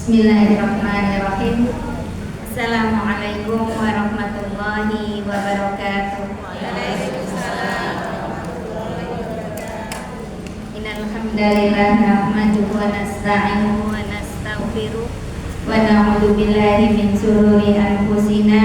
Bismillahirrahmanirrahim. Assalamualaikum warahmatullahi wabarakatuh. Innal hamdalillah nahmaduhu wa nasta'inuhu wa nastaghfiruh wa na'udzu billahi min shururi anfusina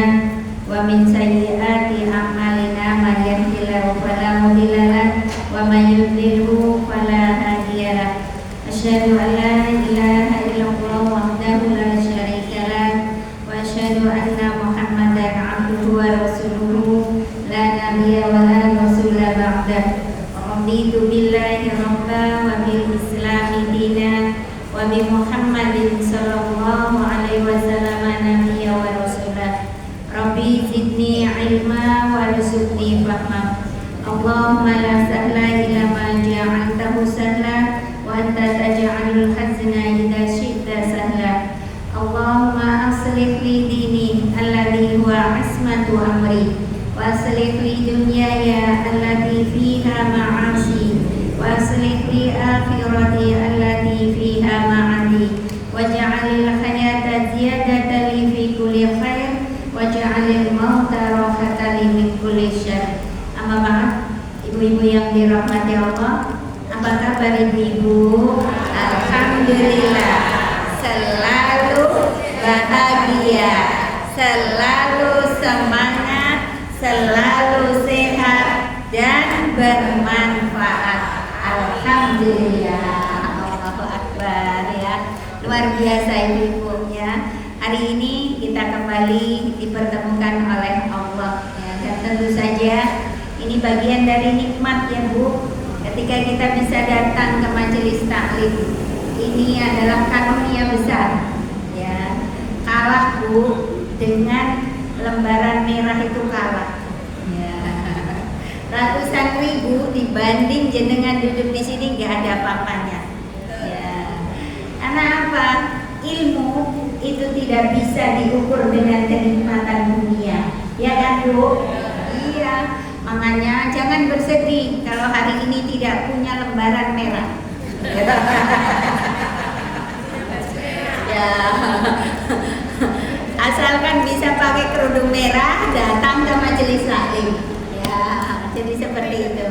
wa min sayyiati a'malina man yahdihillahu fala mudilla lahu wa man yudlilhu fala hadiya lahu. Asyhadu an la ilaha illallah wahdahu la syarika lahu wa asyhadu anna Muhammadan abduhu wa rasuluhu la nabiyya wa la rasula ba'dah. Raditu billahi rabba wa bil islami dina wa bi Muhammadin sallallahu alaihi wasallam nabiyya wa rasula. Rabbi zidni ilma wa rzuqni fahma. Allahumma la sahla illa ma ja'altahu sahla wa anta taj'alul hazna idza syi'ta sahla. Allahumma aslih li dini alladhi huwa ismatu amri wa aslih li dunyaya allati fiha ma'asi wa aslih li akhirati allati fiha ma'adi waj'alil hayata ziyadatan li fi kulli khair waj'alil mauta rahatan li min kulli syarr. Amma ba'd, ibu-ibu yang dirahmati Allah, apa kabar ibu-ibu? Alhamdulillah, selalu bahagia, selalu semangat, selalu sehat dan bermanfaat. Alhamdulillah, Allahu Akbar ya. Luar biasa ibu-ibu ya. Hari ini kita kembali dipertemukan oleh Allah ya. Dan tentu saja ini bagian dari nikmat ya Bu. Ketika kita bisa datang ke majelis taklim, ini adalah karunia besar ya. Kalah Bu dengan lembaran merah itu kalah ya. Ratusan ribu dibanding jenengan duduk di sini nggak ada apa-apanya ya. Karena apa? Ilmu itu tidak bisa diukur dengan kenikmatan dunia ya kan Bu? Iya. Makanya jangan bersedih kalau hari ini tidak punya lembaran merah. Ya, asalkan bisa pakai kerudung merah, datang ke majelis taklim. Ya, jadi seperti itu.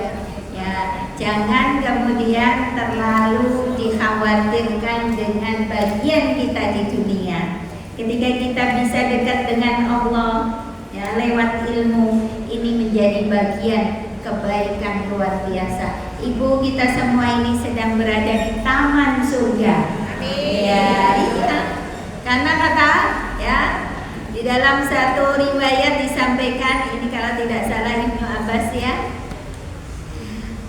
Ya, jangan kemudian terlalu dikhawatirkan dengan bagian kita di dunia. Ketika kita bisa dekat dengan Allah, ya lewat ilmu, ini menjadi bagian kebaikan luar biasa. Ibu, kita semua ini sedang berada di taman surga. Ya, iya. Karena kata ya di dalam satu riwayat disampaikan, ini kalau tidak salah Ibnu Abbas ya,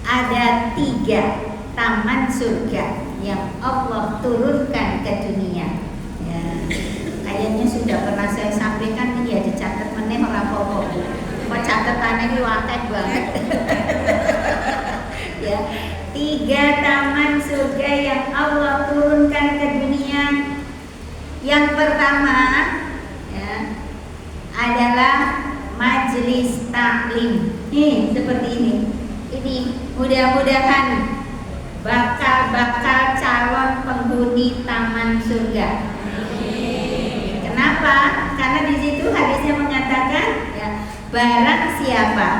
ada 3 taman surga yang Allah turunkan ke dunia. Ya, kayaknya sudah pernah saya sampaikan, ya dicatat meneh ora apa-apa. Kok catatane iki akeh banget. Ya, 3 taman surga yang Allah turunkan ke dunia. Yang pertama ya, adalah majelis taklim. Nih, seperti ini. Ini mudah-mudahan bakal calon penghuni taman surga. Kenapa? Karena di situ hadisnya mengatakan ya, barang siapa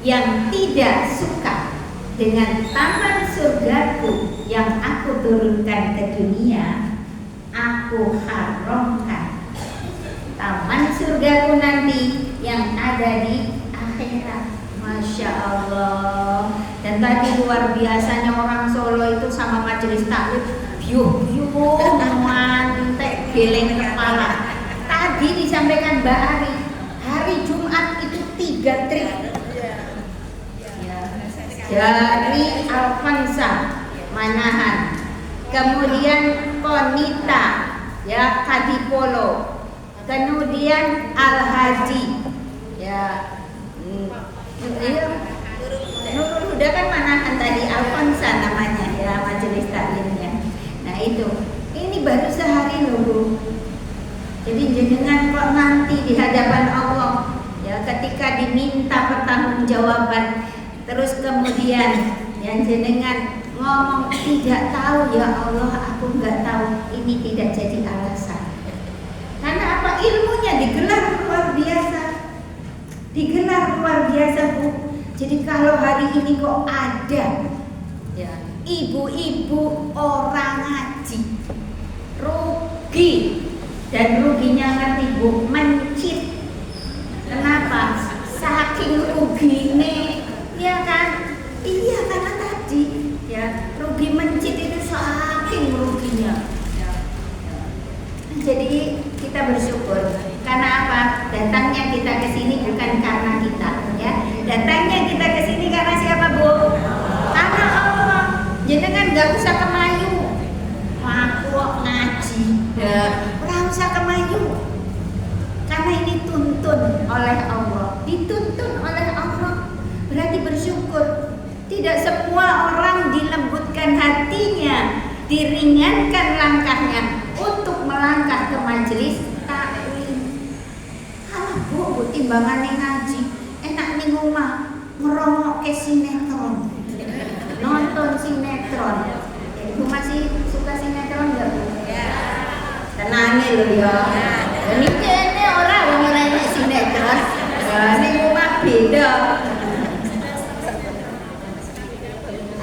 yang tidak suka dengan taman surgaku yang aku turunkan ke dunia, aku haramkan taman surgaku nanti yang ada di akhirat. Masya Allah. Dan tadi luar biasanya orang Solo itu sama majelis taklim, biuh mantek geleng kepala. Tadi disampaikan Mbak Ari, hari Jumat itu 3 trik dari Alfansa Manahan, kemudian Konita ya Kadipolo, kemudian Al-Haji ya Nurul Huda kan Manahan tadi, Alfansa namanya ya majelis taklimnya. Nah itu, ini baru sehari loh Bu. Jadi jenengan kok nanti di hadapan Allah ya, ketika diminta pertanggungjawaban, terus kemudian yang jenengan ngomong tidak tahu, ya Allah aku nggak tahu, ini tidak jadi biasa Bu. Jadi kalau hari ini kok ada ya ibu-ibu orang ngaji rugi, dan ruginya ngerti Bu, mencit. Kenapa? Saking ruginya, ya kan? Iya, karena tadi ya rugi mencit itu saking ruginya. Jadi kita bersyukur. Karena apa? Datangnya kita ke sini bukan karena kita, ya. Datangnya kita ke sini karena siapa, Bu? Karena Allah. Jangan nggak usah kemayu. Aku ngaji, ya. Ora usah kemayu. Karena ini tuntun oleh Allah, dituntun oleh Allah. Berarti bersyukur. Tidak semua orang dilembutkan hatinya, diringankan langkahnya untuk melangkah ke majelis taklim. Kalau Bu timbangannya ngaji, enak ning omah ngerongok ke sinetron, nonton sinetron. Ibu masih suka sinetron nggak Bu? Ya. Tenane loh ya. Ini kene orang enak sinetron. Ning omah beda.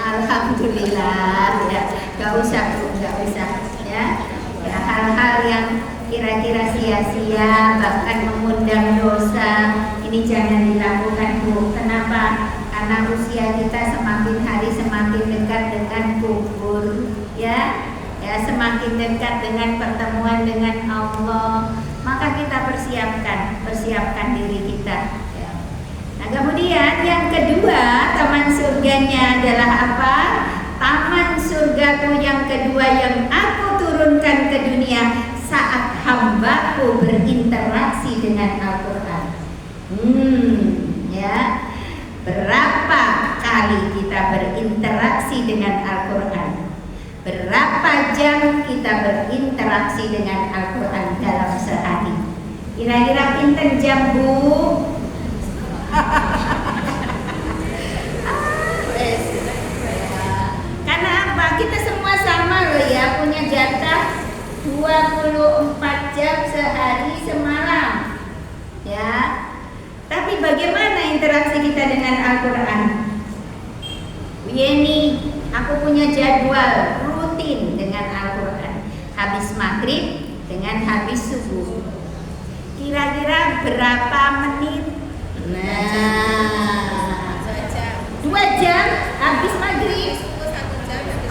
Alhamdulillah ya, gak usah Bu, gak usah ya. Ya hal-hal yang kira-kira sia-sia bahkan mengundang dosa ini jangan dilakukan Bu. Kenapa? Karena usia kita semakin hari semakin dekat dengan kubur ya. Ya semakin dekat dengan pertemuan dengan Allah, maka kita persiapkan diri kita. Nah kemudian yang kedua, taman surganya adalah apa? Taman surgaku yang kedua yang aku turunkan ke dunia saat hambaku berinteraksi dengan Al-Quran. Ya, berapa kali kita berinteraksi dengan Al-Quran? Berapa jam kita berinteraksi dengan Al-Quran dalam sehari? Kira-kira pinten jam Bu? Karena apa? Kita semua sama loh ya, punya jatah 24 jam sehari semalam ya. Tapi bagaimana interaksi kita dengan Al-Quran? Ini aku punya jadwal rutin dengan Al-Quran, habis maghrib dengan habis subuh. Kira-kira berapa menit? Nah, 2 jam habis maghrib.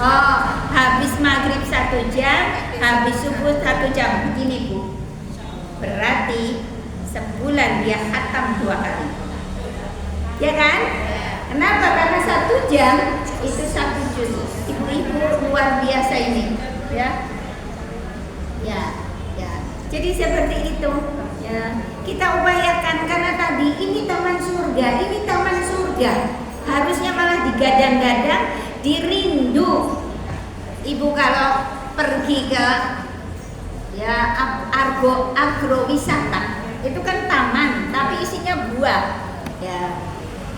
Oh, habis maghrib 1 jam, habis subuh 1 jam. Begini Bu, berarti sebulan dia khatam 2 kali. Ya kan? Kenapa? Karena 1 jam itu 1 juz. Ibu-ibu luar biasa ini, ya. Ya. Jadi seperti itu. Ya, kita upayakan karena tadi ini taman surga, harusnya malah digadang-gadang, dirindu. Ibu kalau pergi ke ya agrowisata, itu kan taman, tapi isinya buah. Ya,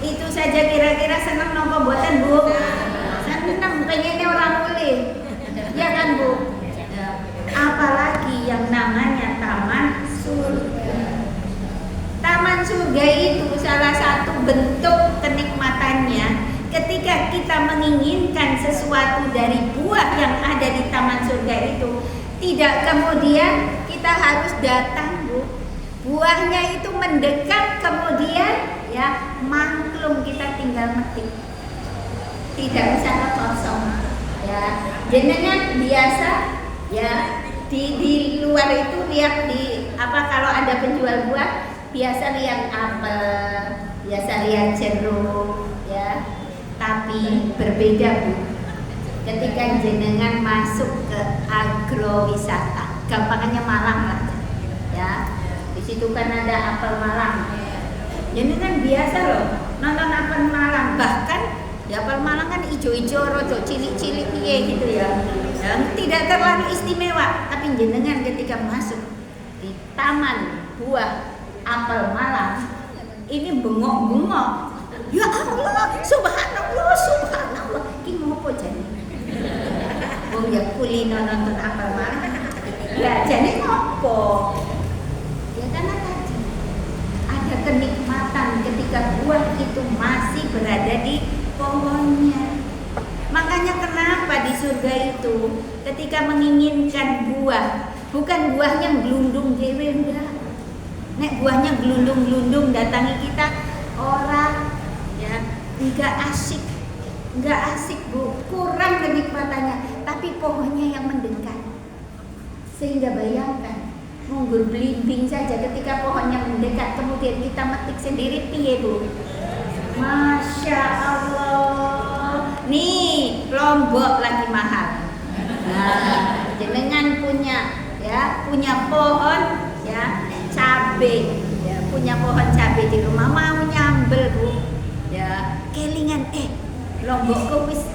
itu saja kira-kira senang nopo buatan Bu? Senang, pengennya orang boleh, ya kan Bu? Ya. Apalagi yang namanya taman surga. Taman surga itu salah satu bentuk kenikmatannya ketika kita menginginkan sesuatu dari buah yang ada di taman surga itu, tidak kemudian kita harus datang Bu. Buahnya itu mendekat kemudian ya mangklum kita tinggal metik. Tidak usah kosong ya. Jenengan biasa ya di luar itu lihat di apa kalau ada penjual buah biasa lihat apel, biasa lihat jeruk ya. Tapi berbeda Bu ketika jenengan masuk ke agrowisata, gampangannya Malang lah ya. Di situ kan ada apel Malang. Jenengan biasa loh nonton apel Malang, bahkan di apel Malang kan ijo-ijo, rojo cilik-cilik gitu ya. Dan tidak terlalu istimewa, tapi jenengan ketika masuk di taman buah apel Malang ini bengok-bengok. Ya Allah, subhanallah, ini ngopo jane? Wong ya kulino nonton apel Malang. Ya jane ngopo? Ya karena tadi ada ada kenikmatan ketika buah itu masih berada di pohonnya. Makanya kenapa di surga itu ketika menginginkan buah, bukan buahnya gelundung dewe enggak. Nek buahnya gelundung-gelundung datangi kita orang ya, enggak asik Bu, kurang kenikmatannya, tapi pohonnya yang mendekat. Sehingga bayangkan, munggur belimbing saja ketika pohonnya mendekat, kemudian kita metik sendiri piye Bu? Masya Allah. Nih, Lombok lagi mahal. Nah, jenengan punya pohon ya, cabe ya, punya pohon cabe di rumah, mau nyambel Bu ya, kelingan Lombok kok wis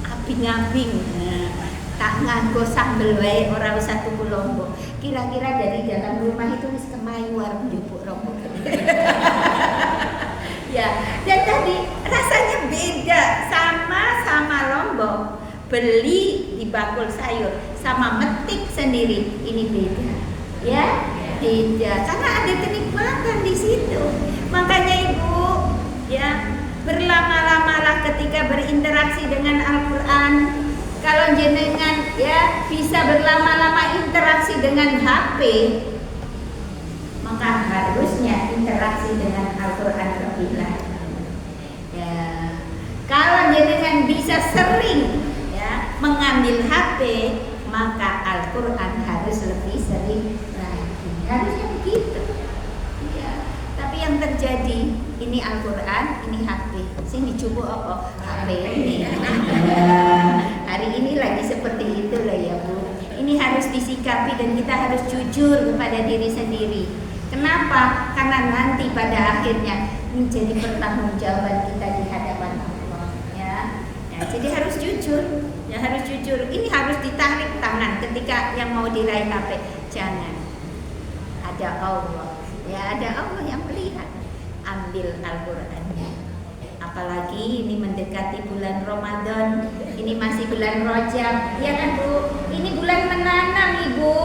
abing-abing. Nah, tak nganggo sambel wae ora usah tuku lombok. Kira-kira dari dalam rumah itu wis kemayuar njupuk lombok. Ya, dan tadi rasanya beda, sama lombok. Beli di bakul sayur sama metik sendiri ini beda. Ya, beda. Karena ada kenikmatan di situ. Makanya Ibu, ya, berlama-lamalah ketika berinteraksi dengan Al-Quran. Kalau jenengan ya bisa berlama-lama interaksi dengan HP, maka harusnya interaksi dengan Al-Quran lebih lagi. Ya, kalau jenengan bisa sering ya mengambil HP, maka Al-Quran harus lebih sering lagi. Harusnya begitu. Ya, tapi yang terjadi ini Al-Quran, ini HP. Sing dicoba apa? HP ini. Hari ini lagi seperti itu lah ya Bu. Ini harus disikapi dan kita harus jujur kepada diri sendiri. Kenapa? Karena nanti pada akhirnya menjadi pertanggungjawaban kita di hadapan Allah. Ya, jadi harus jujur. Ya harus jujur. Ini harus ditarik tangan ketika yang mau diraih HP. Jangan. Ada Allah. Ya ada Allah yang melihat. Ambil Al-Qurannya. Apalagi ini mendekati bulan Ramadan, ini masih bulan Rajab, ya kan Bu? Ini bulan menanam Ibu,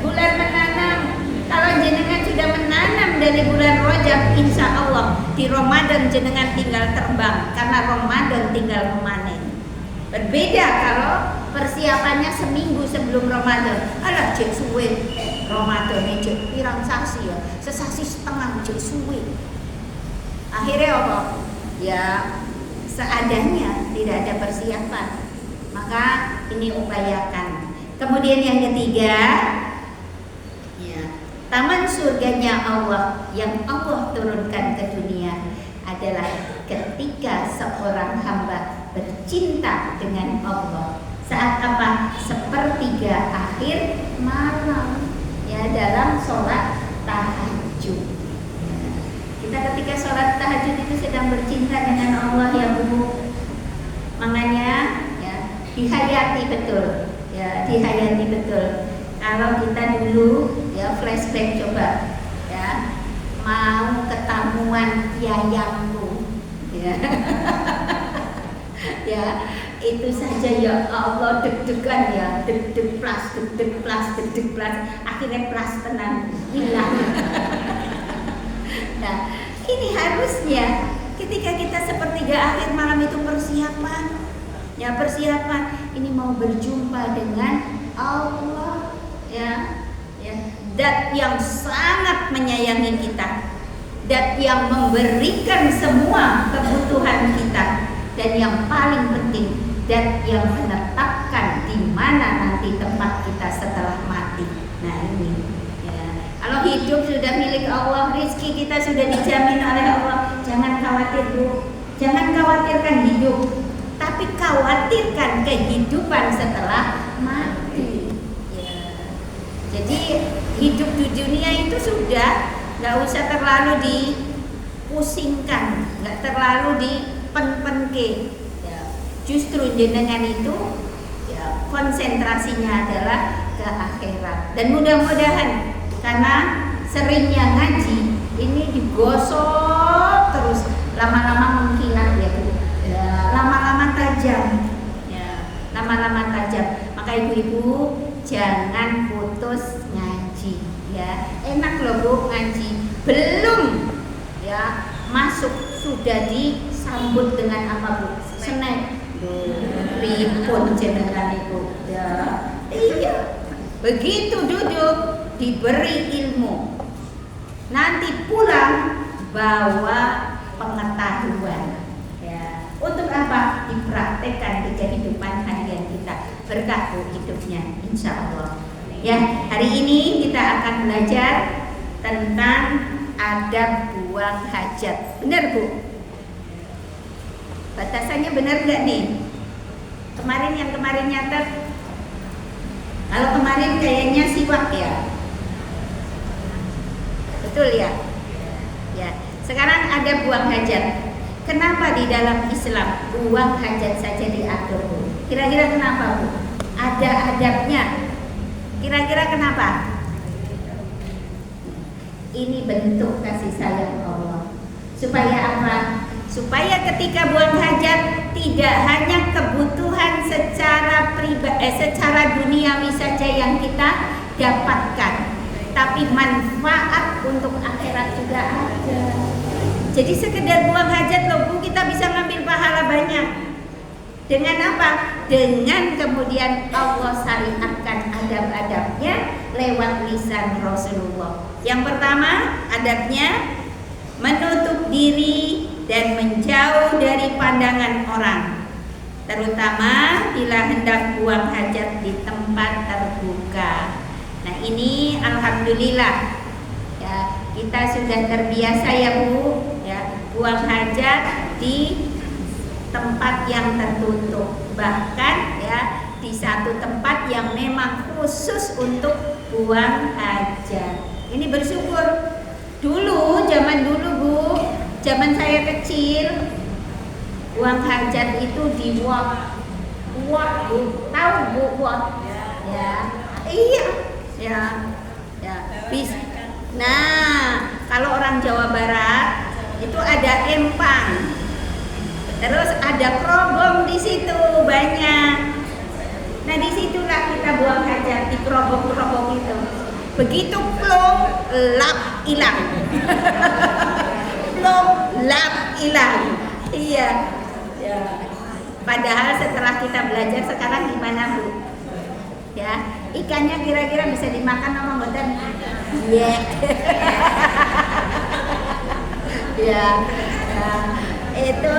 bulan menanam. Kalau jenengan sudah menanam dari bulan Rajab, insya Allah di Ramadan jenengan tinggal terbang, karena Ramadan tinggal memanen. Berbeda kalau persiapannya seminggu sebelum Ramadan. Alah cek suwe, Ramadan ini cek pirang sasi ya, sesasi setengah cek suwe. Akhirnya apa? Ya seadanya, tidak ada persiapan. Maka ini upayakan. Kemudian yang ketiga, ya, taman surganya Allah yang Allah turunkan ke dunia adalah ketika seorang hamba bercinta dengan Allah. Saat apa? Sepertiga akhir malam ya, dalam sholat tahajud. Kita ketika sholat tahajud itu sedang bercinta dengan Allah ya Bu. Makanya ya dihayati betul. Ya dihayati betul. Kalau kita dulu ya flashback coba ya, mau ketamuan yayangku ya. Ya itu saja ya Allah deg-degan ya, deg-deg plus, akhirnya plus tenang hilang. Nah, ini harusnya ketika kita sepertiga akhir malam itu persiapan. Ya, persiapan ini mau berjumpa dengan Allah ya. Dat yang sangat menyayangi kita. Dat yang memberikan semua kebutuhan kita, dan yang paling penting, dat yang menetapkan di mana nanti tempat kita setelah mati. Nah, ini kalau hidup sudah milik Allah, rezeki kita sudah dijamin oleh Allah, jangan khawatir Bu, jangan khawatirkan hidup, tapi khawatirkan kehidupan setelah mati. Ya. Jadi hidup di dunia itu sudah nggak usah terlalu dipusingkan, nggak terlalu dipen-penke. Ya. Justru jenengan itu ya, konsentrasinya adalah ke akhirat. Dan mudah-mudahan karena seringnya ngaji ini digosok terus, lama-lama mengkilat ya Bu, ya, lama-lama tajam ya, lama-lama tajam. Maka ibu-ibu jangan putus ngaji ya. Enak loh Bu ngaji, belum ya masuk sudah disambut dengan apa Bu? Snack. Pripun jenengan iku ya. Iya. Begitu duduk diberi ilmu. Nanti pulang bawa pengetahuan. Ya. Untuk apa? Dipraktekkan di kehidupan harian kita. Berkah Bu hidupnya, insya Allah. Ya, hari ini kita akan belajar tentang adab buang hajat. Benar Bu? Batasannya benar nggak nih? Yang kemarin nyatet. Kalau kemarin kayaknya siwak ya. Betul ya? Ya. Sekarang ada buang hajat. Kenapa di dalam Islam buang hajat saja diatur Bu? Kira-kira kenapa Bu? Ada adabnya. Kira-kira kenapa? Ini bentuk kasih sayang Allah. Supaya apa? Supaya ketika buang hajat tidak hanya kebutuhan secara secara duniawi saja yang kita dapatkan, tapi manfaat untuk akhirat juga ada. Jadi sekedar buang hajat loh Bu, kita bisa ngambil pahala banyak. Dengan apa? Dengan kemudian Allah syariatkan adab-adabnya lewat lisan Rasulullah. Yang pertama adabnya menutup diri dan menjauh dari pandangan orang, terutama bila hendak buang hajat di tempat terbuka. Nah ini alhamdulillah ya, kita sudah terbiasa ya Bu ya, buang hajat di tempat yang tertutup, bahkan ya di satu tempat yang memang khusus untuk buang hajat. Ini bersyukur. Dulu, zaman dulu Bu, zaman saya kecil, buang hajat itu di wak Bu, tahu Bu wak? Ya, iya, ya, bis. Nah, kalau orang Jawa Barat itu ada empang, terus ada kerobong di situ banyak. Nah, disitulah kita buang hajat di kerobong-kerobong itu. Begitu plong, lap, hilang. Plong, lap, hilang. Iya. Ya. Padahal setelah kita belajar sekarang gimana Bu? Ya, ikannya kira-kira bisa dimakan sama mboten? Iya. Ya. Nah, itu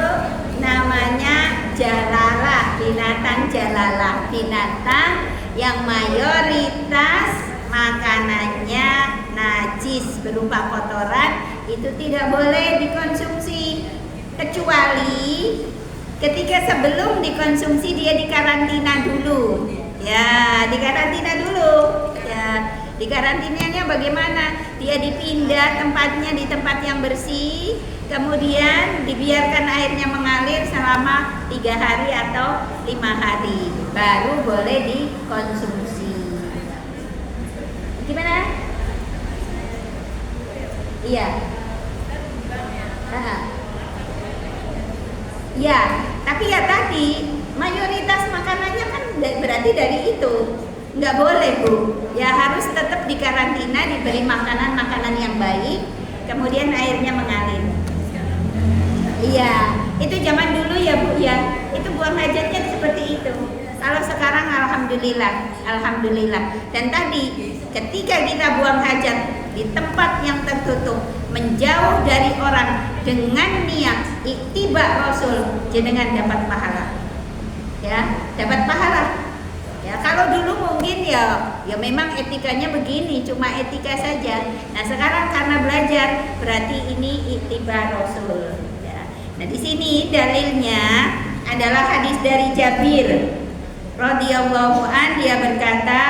namanya jalalah, binatang jalalah, binatang yang mayoritas makanannya najis berupa kotoran, itu tidak boleh dikonsumsi kecuali ketika sebelum dikonsumsi dia dikarantina dulu. Ya, dikarantina dulu. Ya, dikarantinanya bagaimana? Dia dipindah tempatnya di tempat yang bersih, kemudian dibiarkan airnya mengalir selama 3 hari atau 5 hari, baru boleh dikonsumsi. Gimana? Iya. Ya, tapi ya tadi mayoritas makanannya kan berarti dari itu. Nggak boleh Bu. Ya harus tetap dikarantina, diberi makanan-makanan yang baik, kemudian airnya mengalir. Iya, itu zaman dulu ya Bu ya. Itu buang hajatnya seperti itu. Kalau sekarang alhamdulillah. Dan tadi ketika kita buang hajat di tempat yang tertutup, menjauh dari orang dengan niat ittiba Rasul, jenengan dapat pahala. Ya, dapat pahala. Ya, kalau dulu mungkin ya memang etikanya begini, cuma etika saja. Nah, sekarang karena belajar berarti ini ittiba Rasul. Ya. Nah, di sini dalilnya adalah hadis dari Jabir radhiyallahu an, dia berkata,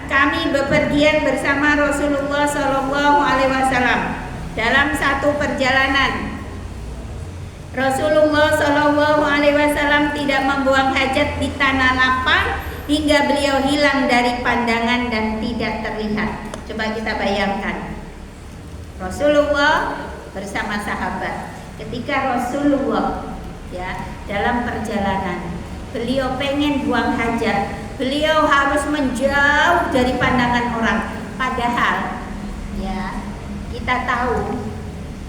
kami bepergian bersama Rasulullah Shallallahu Alaihi Wasallam dalam satu perjalanan. Rasulullah Shallallahu Alaihi Wasallam tidak membuang hajat di tanah lapang hingga beliau hilang dari pandangan dan tidak terlihat. Coba kita bayangkan, Rasulullah bersama sahabat. Ketika Rasulullah ya dalam perjalanan, beliau pengen buang hajat, beliau harus menjauh dari pandangan orang. Padahal ya kita tahu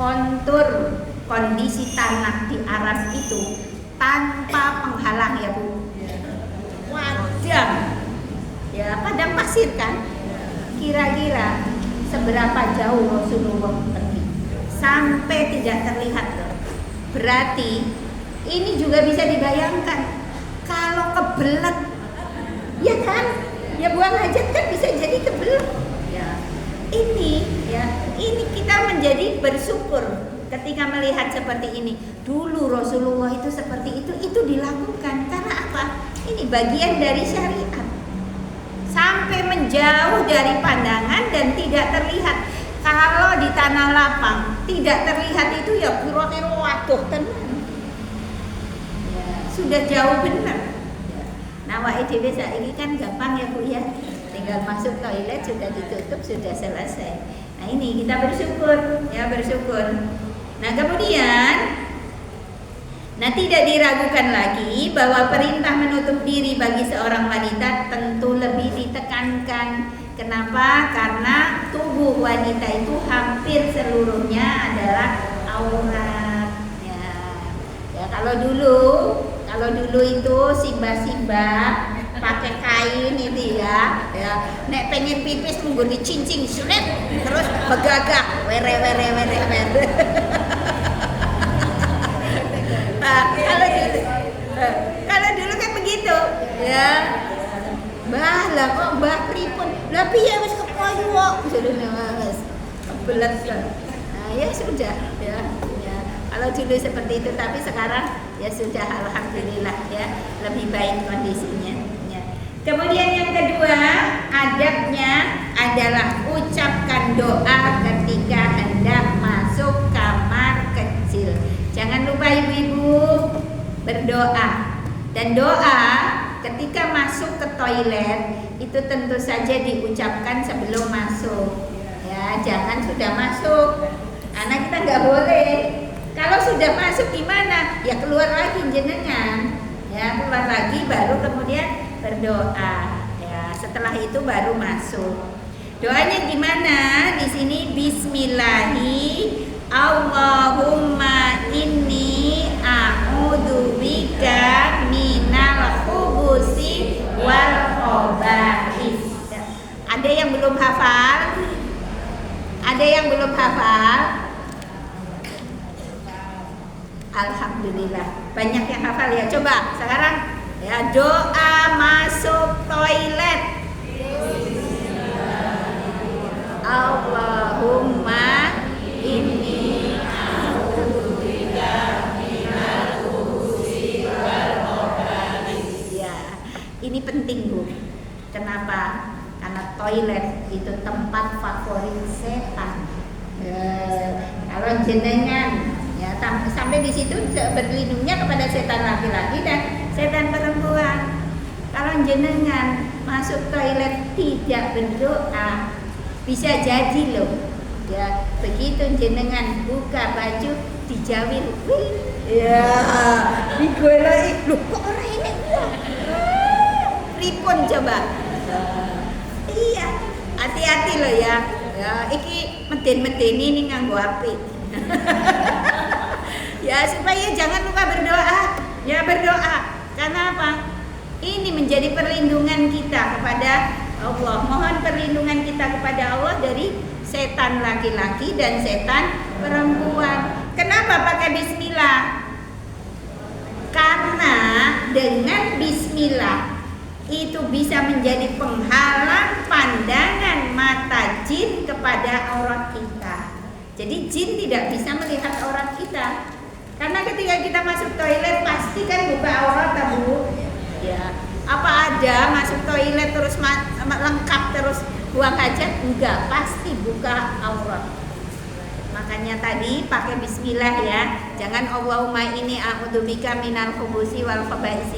kontur kondisi tanah di Arab itu tanpa penghalang ya Bu. Padang, ya padang pasir kan. Kira-kira seberapa jauh Rasulullah pergi sampai tidak terlihat loh. Berarti ini juga bisa dibayangkan kalau kebelet, ya kan? Ya buang hajat kan bisa jadi kebelet. Ya. Ini kita menjadi bersyukur ketika melihat seperti ini. Dulu Rasulullah itu seperti itu dilakukan karena apa? Ini bagian dari syariat. Sampai menjauh dari pandangan dan tidak terlihat. Kalau di tanah lapang tidak terlihat itu ya kira-kira waduh tenan. Ya, sudah jauh benar. Ya. Nah, awake dhewe saiki kan gampang ya Bu ya. Tinggal masuk toilet sudah ditutup, sudah selesai. Nah, ini kita bersyukur, ya bersyukur. Nah, kemudian tidak diragukan lagi bahwa perintah menutup diri bagi seorang wanita tentu lebih ditekankan. Kenapa? Karena tubuh wanita itu hampir seluruhnya adalah aurat. Ya kalau dulu itu simbah-simbah pakai kain itu ya. Nek pengen pipis munggo dicincing sulet terus begagak were. Kalau dulu kan begitu ya. Mbah lah kok mbah pripun? Lah piye wis kepayu kok. Sudah wis kebelet kan. Nah, ya sudah ya. Kalau dulu seperti itu tapi sekarang ya sudah alhamdulillah ya lebih baik kondisinya ya. Kemudian yang kedua, adabnya adalah ucapkan doa ketika hendak masuk kamar kecil. Jangan lupa ibu-ibu berdoa. Dan doa ketika masuk ke toilet itu tentu saja diucapkan sebelum masuk. Ya, jangan sudah masuk. Anak kita nggak boleh. Kalau sudah masuk gimana? Ya keluar lagi jenengan. Ya, keluar lagi baru kemudian berdoa. Ya, setelah itu baru masuk. Doanya gimana? Di sini bismillahi Allahumma inni a'udzubika minal khubusi wal khaba'is. Ada yang belum hafal? Ada yang belum hafal? Alhamdulillah, banyak yang hafal ya. Coba sekarang ya doa masuk toilet. Allahumma inni a'udzubika minal khubusi wal khaba'is. Ya, ini penting Bu. Kenapa? Karena toilet itu tempat favorit setan. Kalau jenengan ya sampai di situ berlindungnya kepada setan laki-laki dan setan perempuan. Kalau jenengan masuk toilet tidak berdoa bisa jadi loh. Ya, begitu jenengan buka baju dijawil. Ya, digoleki. Loh, kok ora ini? Pripun coba? Iya, hati-hati loh ya. Ya, iki meden-medeni ini nganggo apik. Ya, supaya jangan lupa berdoa. Ya, berdoa. Karena apa? Ini menjadi perlindungan kita kepada Allah. Mohon perlindungan kita kepada Allah dari setan laki-laki dan setan perempuan. Kenapa pakai bismillah? Karena dengan bismillah itu bisa menjadi penghalang pandangan mata jin kepada aurat kita. Jadi jin tidak bisa melihat aurat kita. Karena ketika kita masuk toilet pasti kan buka aurat, Bu. Ya. Apa ada masuk toilet terus lengkap terus buang hajat? Enggak, pasti buka aurat. Makanya tadi pakai bismillah ya. Jangan Allahumma inni a'udzubika minal khubusi wal khaba'is.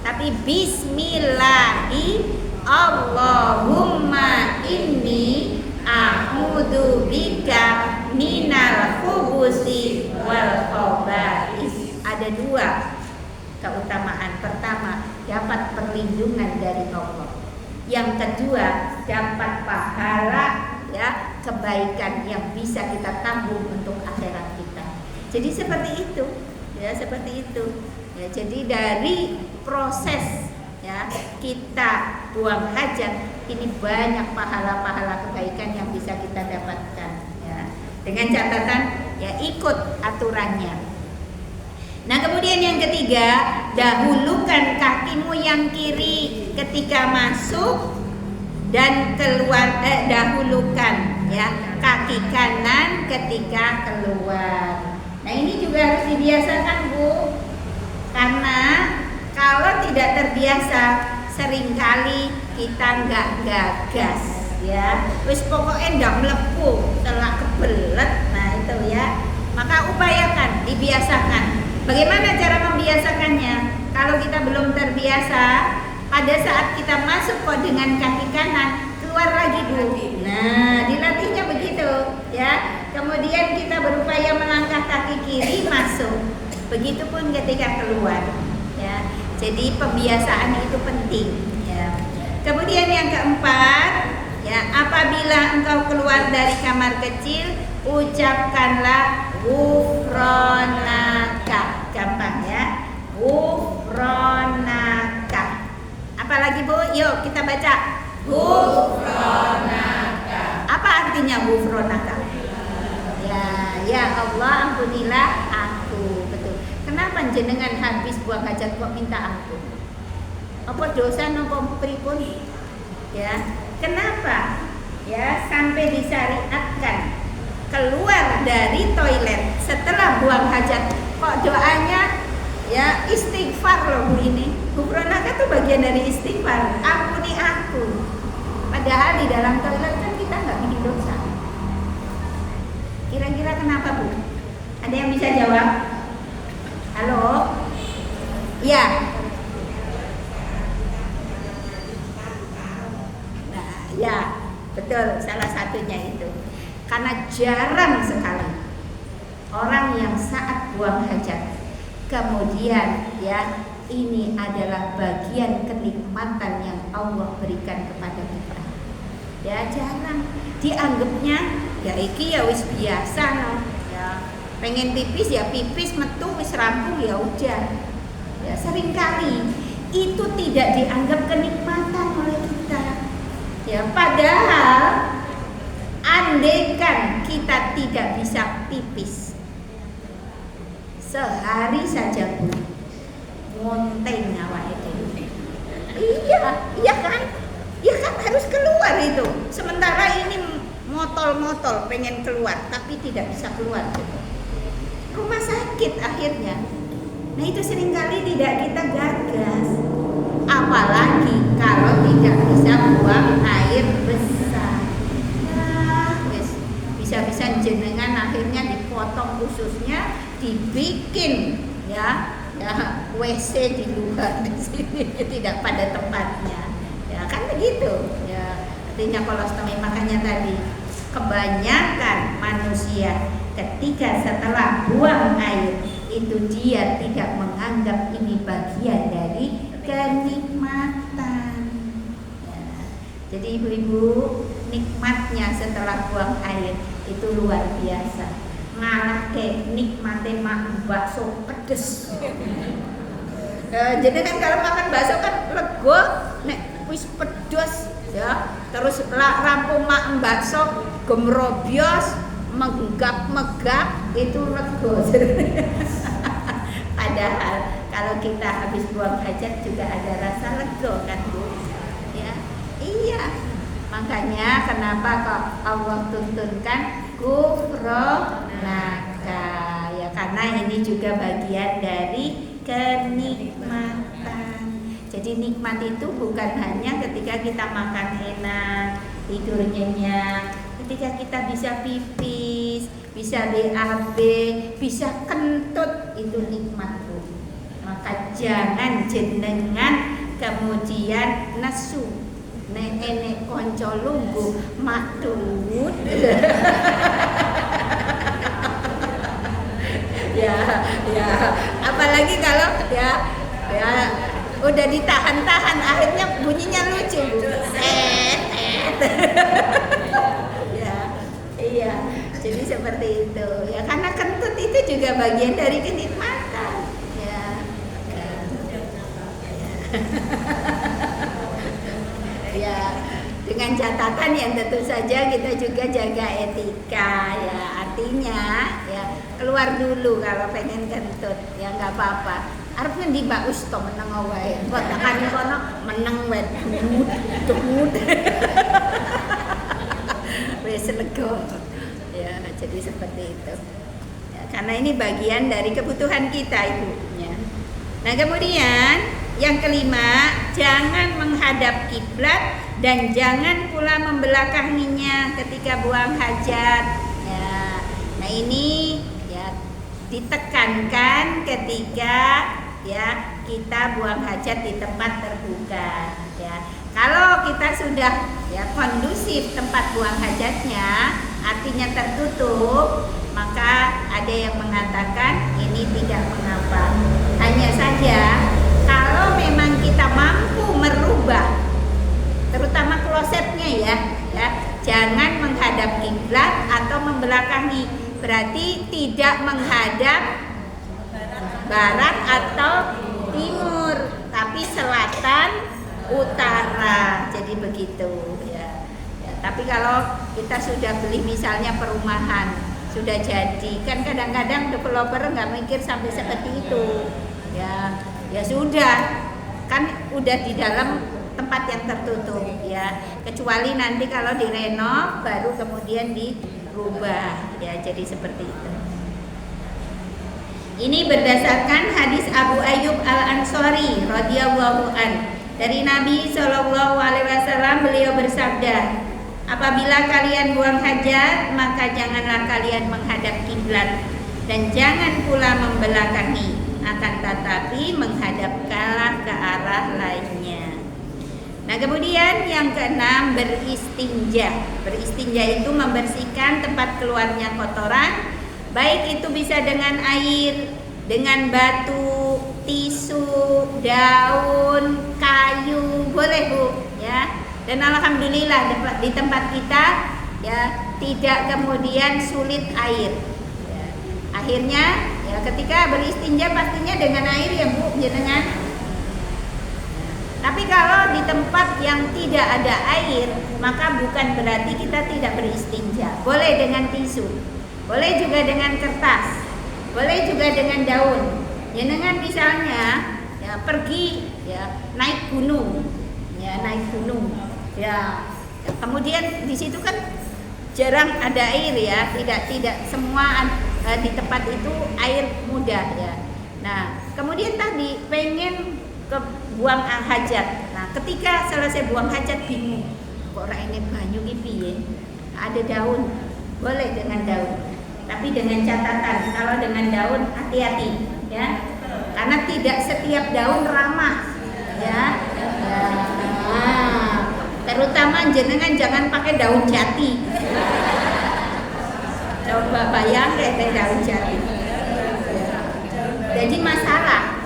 Tapi bismillahi Allahumma inni a'udzubika minal khubusi wal khaba'is. Ada dua keutamaan. Pertama, dapat perlindungan dari Allah. Yang kedua, dapat pahala ya, kebaikan yang bisa kita tabung untuk akhirat kita. Jadi seperti itu, ya seperti itu. Ya, jadi dari proses ya kita buang hajat ini banyak pahala-pahala kebaikan yang bisa kita dapatkan. Ya, dengan catatan ya ikut aturannya. Nah kemudian yang ketiga, dahulukan kakimu yang kiri ketika masuk dan keluar. Dahulukan ya kaki kanan ketika keluar. Nah ini juga harus dibiasakan Bu, karena kalau tidak terbiasa seringkali kita nggak gagas ya. Wis pokoknya ndak melepuh, telak kebelet. Nah itu ya. Maka upayakan, dibiasakan. Bagaimana cara membiasakannya? Kalau kita belum terbiasa, pada saat kita masuk kok dengan kaki kanan, keluar lagi dulu. Nah, dilatihnya begitu, ya. Kemudian kita berupaya melangkah kaki kiri masuk. Begitupun ketika keluar, ya. Jadi pembiasaan itu penting, ya. Kemudian yang keempat, ya, apabila engkau keluar dari kamar kecil, ucapkanlah ghufranaka. Gampang ya. Ghufranaka. Apalagi Bu? Yuk kita baca. Ghufranaka. Apa artinya ghufranaka? Ya Allah ampunilah aku. Betul. Kenapa jenengan habis buang hajat kok minta ampun? Apa dosa nopo pripun? Ya. Kenapa? Ya, sampai disyariatkan keluar dari toilet setelah buang hajat kok doanya ya istighfar loh Bu ini. Ghufranaka itu bagian dari istighfar. Ampuni aku. Padahal di dalam toilet kan kita nggak bikin dosa. Kira-kira kenapa Bu? Ada yang bisa jawab? Halo? Ya. Nah, ya, betul, salah satunya itu. Karena jarang sekali orang yang saat buang hajat kemudian ya ini adalah bagian kenikmatan yang Allah berikan kepada kita. Ya jarang dianggapnya ya iki ya wis biasa no. Ya pengen pipis ya pipis, metu wis rampung ya udah. Ya seringkali itu tidak dianggap kenikmatan oleh kita. Ya padahal andaikan kita tidak bisa pipis sehari saja Bu, ngonteng awake dhewe. Iya kan? Ya kan harus keluar itu. Sementara ini motol-motol pengen keluar tapi tidak bisa keluar. Rumah sakit akhirnya. Nah itu seringkali tidak kita gagas. Apalagi kalau tidak bisa buang air besar. Nah, bisa-bisa jenengan akhirnya dipotong ususnya, dibikin ya WC di luar di sini tidak pada tempatnya. Ya kan begitu. Ya artinya kolostomi, makanya tadi kebanyakan manusia ketika setelah buang air itu dia tidak menganggap ini bagian dari kenikmatan. Ya. Jadi ibu-ibu, nikmatnya setelah buang air itu luar biasa. Malah kayak nikmatin makan bakso pedes. Jadi kan kalau makan bakso kan lego, nek wis pedes ya. Terus rampung makan bakso gemrobios, menggap-megap itu lego. Padahal kalau kita habis buang hajat juga ada rasa lego kan Bu? Ya, iya. Makanya kenapa kok Allah tuntunkan ghufranaka ya, karena ini juga bagian dari kenikmatan. Jadi nikmat itu bukan hanya ketika kita makan enak, tidur nyenyak, ketika kita bisa pipis, bisa BAB, bisa kentut, itu nikmat Bu. Maka jangan jenengan kemudian nesu. Nek konco lungguh matut. ya, apalagi kalau ya udah ditahan-tahan akhirnya bunyinya lucu. Ya. seperti itu ya, karena kentut itu juga bagian dari kenikmatan ya. Ya, dengan catatan yang tentu saja kita juga jaga etika ya, artinya ya keluar dulu kalau pengen kentut ya nggak apa-apa. Arep ngendi Mbak Usto meneng wae. Kok takani kono meneng wae. Demut. Wis lega. Ya, jadi seperti itu. Ya, karena ini bagian dari kebutuhan kita, Ibu ya. Nah, kemudian yang kelima, jangan menghadap kiblat dan jangan pula membelakanginya ketika buang hajat. Ya. Nah, ini ya ditekankan ketika ya kita buang hajat di tempat terbuka ya. Kalau kita sudah ya kondusif tempat buang hajatnya, artinya tertutup, maka ada yang mengatakan ini tidak mengapa. Hanya saja kalau memang kita mampu merubah terutama klosetnya ya, jangan menghadap kiblat atau membelakangi. Berarti tidak menghadap barat atau timur, tapi selatan utara. Jadi begitu ya. Tapi kalau kita sudah beli misalnya perumahan sudah jadi, kan kadang-kadang developer nggak mikir sampai seperti itu ya sudah, kan udah di dalam tempat yang tertutup ya, kecuali nanti kalau direnov baru kemudian dirubah ya, jadi seperti itu. Ini berdasarkan hadis Abu Ayyub Al-Ansari radhiyallahu an. Dari Nabi Shallallahu alaihi wasallam beliau bersabda, apabila kalian buang hajat, maka janganlah kalian menghadap kiblat dan jangan pula membelakangi, akan tetapi menghadapkanlah ke arah lainnya. Nah, kemudian yang keenam, beristinja. Beristinja itu membersihkan tempat keluarnya kotoran, baik itu bisa dengan air, dengan batu, tisu, daun, kayu, boleh Bu ya. Dan alhamdulillah di tempat kita ya tidak kemudian sulit air. Ya. Akhirnya ya ketika beristinja pastinya dengan air ya Bu, jenengan. Tapi kalau di tempat yang tidak ada air, maka bukan berarti kita tidak beristinja. Boleh dengan tisu, boleh juga dengan kertas, boleh juga dengan daun. Jenengan misalnya ya pergi ya naik gunung, ya, kemudian di situ kan jarang ada air ya, tidak semua di tempat itu air mudah ya. Nah, kemudian tadi pengen ke buang hajat. Nah, ketika selesai buang hajat bingung, kok ora ini banyu iki piye? Ada daun, boleh dengan daun. Tapi dengan catatan, kalau dengan daun hati-hati ya. Karena tidak setiap daun ramah ya. Nah, terutama jenengan jangan pakai daun jati. Daun babayang kayak daun jati. Jadi masalah.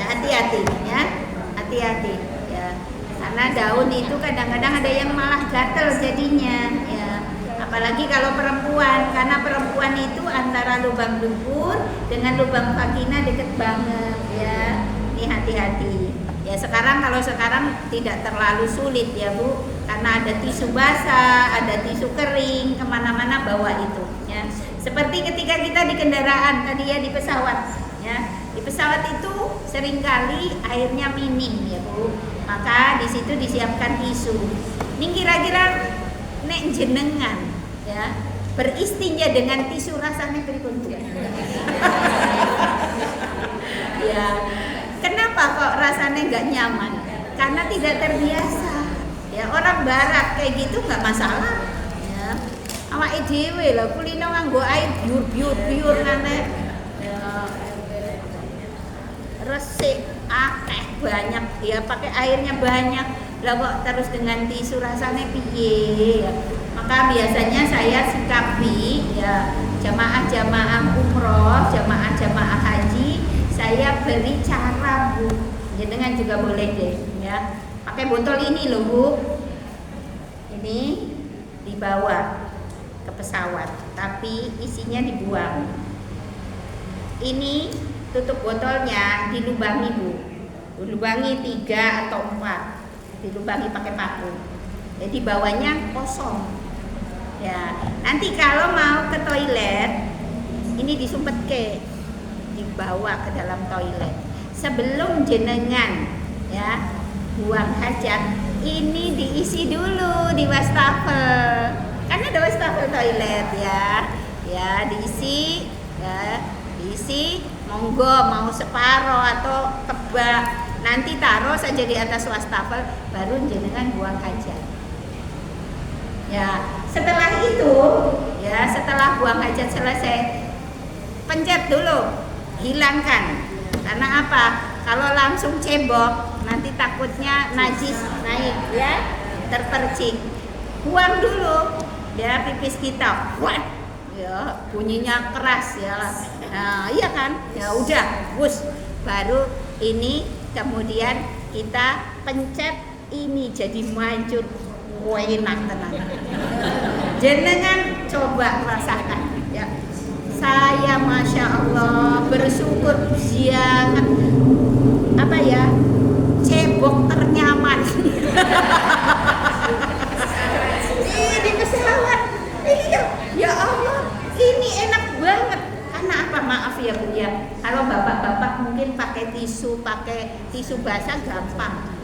Hati-hati ya, hati-hati ya, karena daun itu kadang-kadang ada yang malah gatel jadinya ya, apalagi kalau perempuan, karena perempuan itu antara lubang dubur dengan lubang vagina deket banget ya, ini hati-hati ya. Kalau sekarang tidak terlalu sulit ya Bu, karena ada tisu basah, ada tisu kering, kemana-mana bawa itu ya. Seperti ketika kita di kendaraan tadi ya, di pesawat ya. Di pesawat itu seringkali airnya minim ya Bu, maka di situ disiapkan tisu. Ini kira-kira nek jenengan ya beristinja dengan tisu rasanya pripun ya. Kenapa kok rasanya nggak nyaman? Karena tidak terbiasa ya. Orang barat kayak gitu nggak masalah ya. Awake dhewe lho kulino nganggo air biur ngene resik akeh banyak ya, pakai airnya banyak lah kok terus dengan tisu rasanya piye ya. Maka biasanya saya sikapi ya jamaah-jamaah umroh, jamaah-jamaah haji, saya beri cara Bu, jenengan juga boleh deh ya, pakai botol ini loh Bu, ini dibawa, ke pesawat, tapi isinya dibuang. Ini tutup botolnya dilubangi Bu, dilubangi 3 atau 4, dilubangi pakai paku. Jadi bawahnya kosong. Ya, nanti kalau mau ke toilet, ini disumpet dibawa ke dalam toilet. Sebelum jenengan ya buang hajat, ini diisi dulu di wastafel. Kan ada wastafel toilet ya. Ya, diisi ya, diisi monggo mau separoh atau kebak. Nanti taruh saja di atas wastafel, baru jenengan buang hajat. Ya, setelah itu ya, setelah buang hajat selesai, pencet dulu, hilangkan. Karena apa? Kalau langsung cebok, nanti takutnya najis naik ya, terpercik. Buang dulu ya pipis kita. Wah, ya bunyinya keras ya. Nah, iya kan? Ya udah, bus. Baru ini kemudian kita pencet ini jadi mancur. Wah, enak tenang. Jenengan coba rasakan ya. Saya Masya Allah bersyukur sangat apa ya, cebok ternyaman. Di pesawat. Iya, ya Allah, ini enak banget. Karena apa? Maaf ya Bu ya. Kalau bapak-bapak mungkin pakai tisu basah gampang.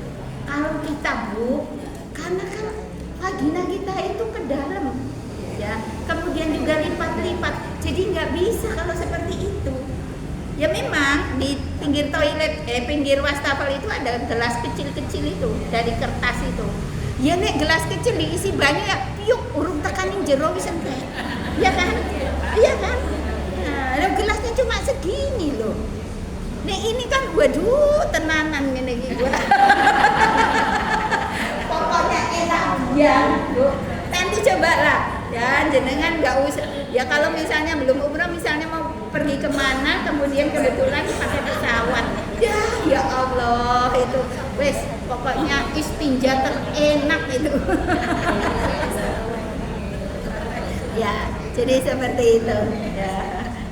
Kalau kita Bu, karena kan vagina kita itu ke dalam ya, kemudian juga lipat-lipat, jadi nggak bisa kalau seperti itu ya. Memang di pinggir toilet pinggir wastafel itu ada gelas kecil-kecil itu dari kertas itu ya. Nek gelas kecil diisi banyak ya, piuk urung tekanin jero wis entek ya kan, iya kan. Nah, gelasnya cuma segini loh. Nek ini kan waduh tenanan ngene iki gua. Pokoknya enak ya Bu. Nanti coba lah ya, jenengan nggak usah ya. Kalau misalnya belum umroh, misalnya mau pergi kemana, kemudian kebetulan pakai pesawat ya Allah itu wes pokoknya istinja terenak itu. Ya jadi seperti itu ya.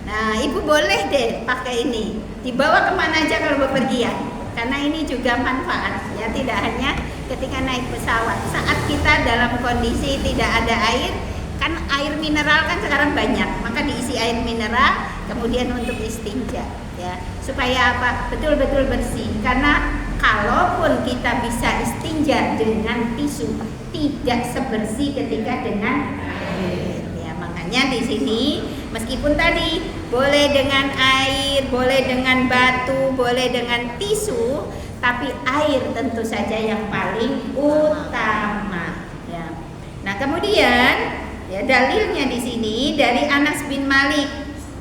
Nah Ibu boleh deh pakai ini, dibawa kemana aja kalau bepergian, karena ini juga manfaat ya, tidak hanya ketika naik pesawat. Saat kita dalam kondisi tidak ada air, kan air mineral kan sekarang banyak, maka diisi air mineral kemudian untuk istinja ya, supaya apa? Betul-betul bersih. Karena kalaupun kita bisa istinja dengan tisu, tidak sebersih ketika dengan air ya. Makanya di sini meskipun tadi boleh dengan air, boleh dengan batu, boleh dengan tisu, tapi air tentu saja yang paling utama ya. Nah kemudian ya dalilnya di sini dari Anas bin Malik.